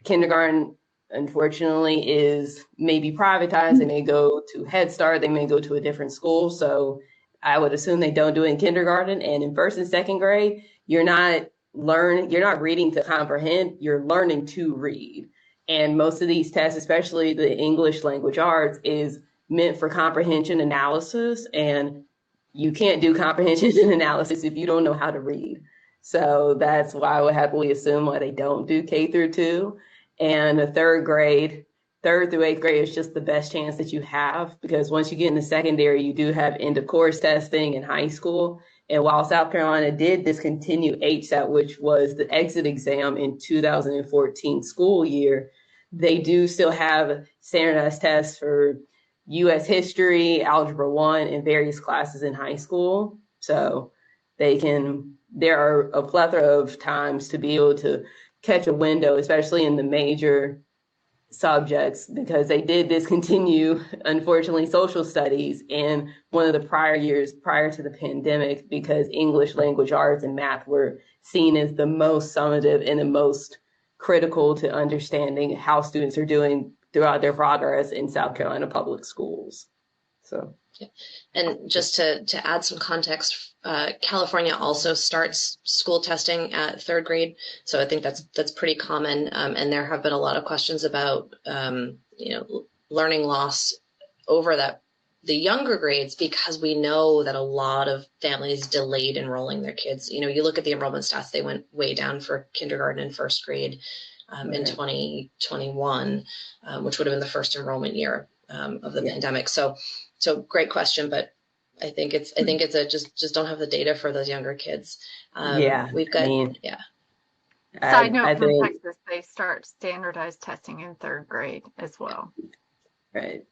Kindergarten, unfortunately, is maybe privatized. They may go to Head Start. They may go to a different school. So I would assume they don't do it in kindergarten. And in first and second grade, you're not reading to comprehend. You're learning to read. And most of these tests, especially the English language arts, is meant for comprehension analysis. And you can't do comprehension and analysis if you don't know how to read. So that's why I would happily assume why they don't do K through 2. And the third through eighth grade is just the best chance that you have, because once you get into secondary, you do have end of course testing in high school. And while South Carolina did discontinue HSAT, which was the exit exam in 2014 school year, they do still have standardized tests for U.S. history, Algebra 1, and various classes in high school. So there are a plethora of times to be able to catch a window, especially in the major subjects, because they did discontinue, unfortunately, social studies in one of the prior years prior to the pandemic, because English language arts and math were seen as the most summative and the most critical to understanding how students are doing throughout their progress in South Carolina public schools. So. And just to add some context, California also starts school testing at 3rd grade, so I think that's pretty common. And there have been a lot of questions about learning loss over the younger grades, because we know that a lot of families delayed enrolling their kids. You look at the enrollment stats; they went way down for kindergarten and 1st grade in 2021, which would have been the first enrollment year of the pandemic. So great question, but I think it's just don't have the data for those younger kids. We've got Side note from Texas, they start standardized testing in 3rd grade as well. Right.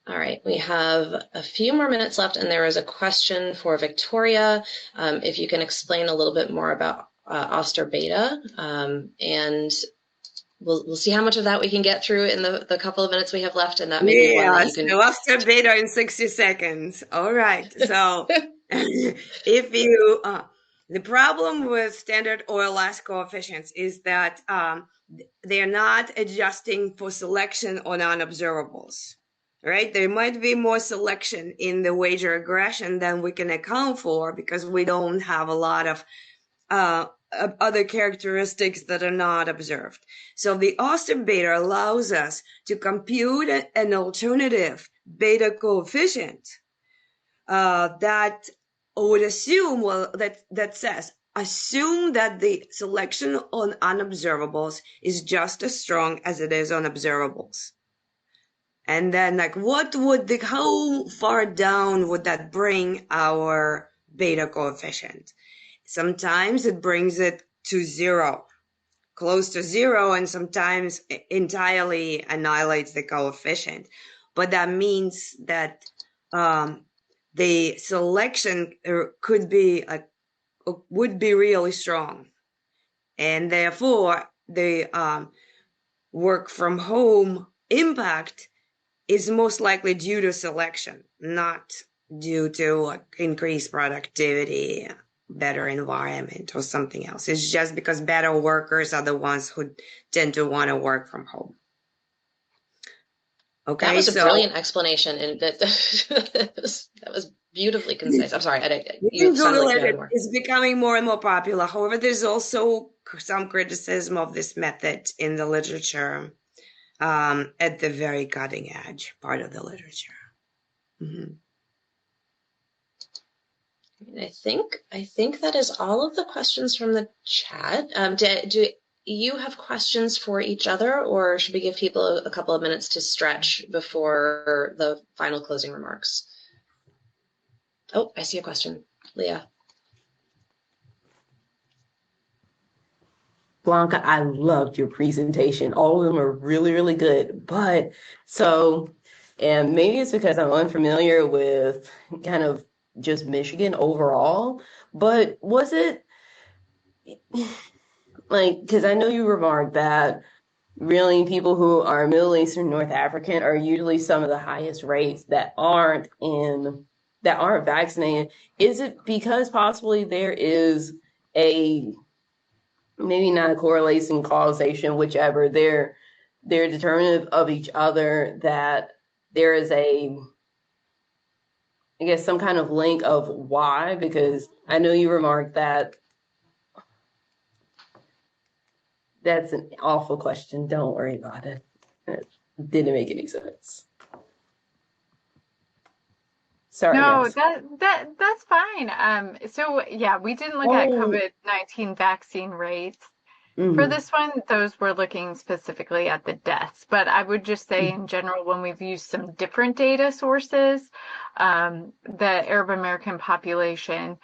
All right, we have a few more minutes left, and there is a question for Victoria. If you can explain a little bit more about Oster beta, and we'll see how much of that we can get through in the couple of minutes we have left, and that may be one that you can. Oster beta in 60 seconds. All right. So if you the problem with standard OLS coefficients is that they're not adjusting for selection on unobservables. right? There might be more selection in the wager aggression than we can account for because we don't have a lot of other characteristics that are not observed. So the Austin beta allows us to compute an alternative beta coefficient that would assume, well, that says, assume that the selection on unobservables is just as strong as it is on observables. And then like, how far down would that bring our beta coefficient? Sometimes it brings it to zero, close to zero, and sometimes entirely annihilates the coefficient. But that means that the selection would be really strong. And therefore, the work from home impact is most likely due to selection, not due to increased productivity, better environment, or something else. It's just because better workers are the ones who tend to want to work from home. Okay, that was a brilliant explanation, and that was beautifully concise. I'm sorry, you sounded like you had more. It's becoming more and more popular. However, there's also some criticism of this method in the literature, at the very cutting edge part of the literature. Mm-hmm. I think that is all of the questions from the chat. Do you have questions for each other, or should we give people a couple of minutes to stretch before the final closing remarks? Oh, I see a question. Leah. Blanca, I loved your presentation. All of them are really, really good. But and maybe it's because I'm unfamiliar with kind of just Michigan overall, but was it because I know you remarked that really people who are Middle Eastern, North African are usually some of the highest rates that aren't vaccinated. Is it because possibly there is a maybe not a correlation, causation, whichever, they're determinative of each other, that there is I guess some kind of link of why? Because I know you remarked that that's an awful question. Don't worry about it. It didn't make any sense. Sorry. No, Yes. that's fine. So yeah, we didn't look at COVID-19 vaccine rates. For this one, those were looking specifically at the deaths. But I would just say in general, when we've used some different data sources, the Arab American population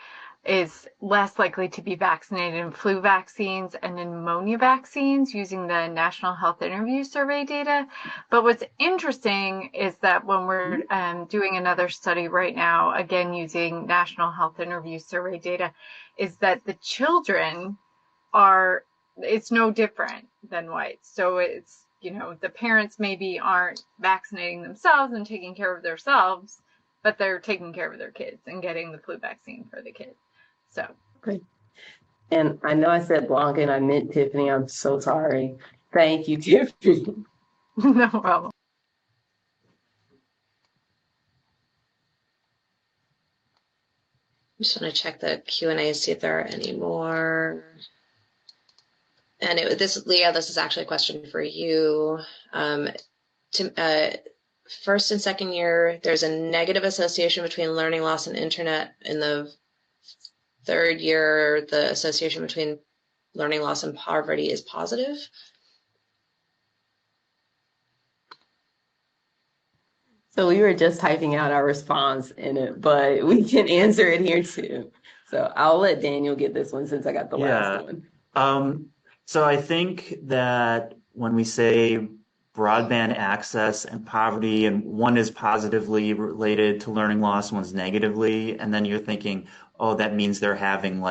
is less likely to be vaccinated in flu vaccines and in pneumonia vaccines using the National Health Interview Survey data. But what's interesting is that when we're doing another study right now, again using National Health Interview Survey data, is that the children it's no different than whites. So it's, the parents maybe aren't vaccinating themselves and taking care of themselves, but they're taking care of their kids and getting the flu vaccine for the kids. So great. And I know I said Blanca and I meant Tiffany. I'm so sorry. Thank you, Tiffany. No problem. I just want to check the Q&A, see if there are any more. And Leah, this is actually a question for you. First and second year, there's a negative association between learning loss and internet. In the third year, the association between learning loss and poverty is positive. So we were just typing out our response in it, but we can answer it here too. So I'll let Daniel get this one since I got the last one. So I think that when we say broadband access and poverty, and one is positively related to learning loss, one's negatively, and then you're thinking, oh, that means they're having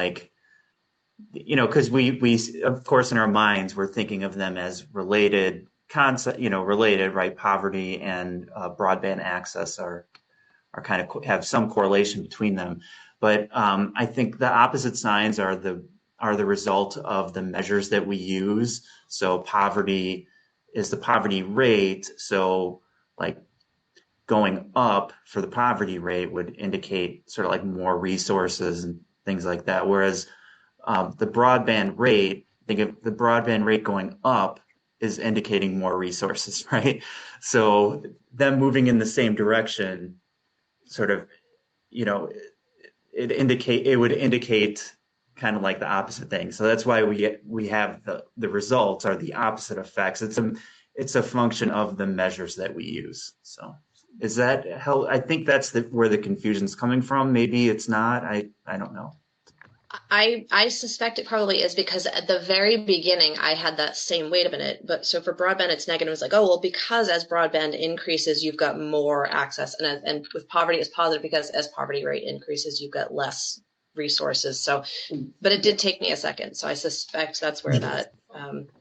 because we of course in our minds we're thinking of them as related concept, related, right? Poverty and broadband access are kind of have some correlation between them, but I think the opposite signs are the result of the measures that we use. So poverty is the poverty rate. So going up for the poverty rate would indicate sort of like more resources and things like that. Whereas the broadband rate, think of the broadband rate going up is indicating more resources, right? So them moving in the same direction, sort of, you know, it would indicate kind of like the opposite thing. So that's why we have the results are the opposite effects. It's a function of the measures that we use. So is that how? I think that's where the confusion's coming from. Maybe it's not. I don't know. I suspect it probably is, because at the very beginning I had that same, wait a minute, but so for broadband it's negative. It's like, oh, well, because as broadband increases, you've got more access, and with poverty it's positive because as poverty rate increases, you've got less resources. So, but it did take me a second. So I suspect that's where that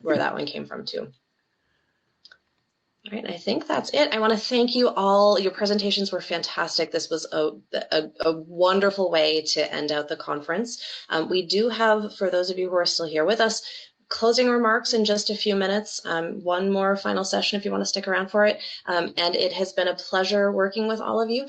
one came from too. All right, I think that's it. I want to thank you all. Your presentations were fantastic. This was a wonderful way to end out the conference. We do have, for those of you who are still here with us, closing remarks in just a few minutes. One more final session if you want to stick around for it. And it has been a pleasure working with all of you.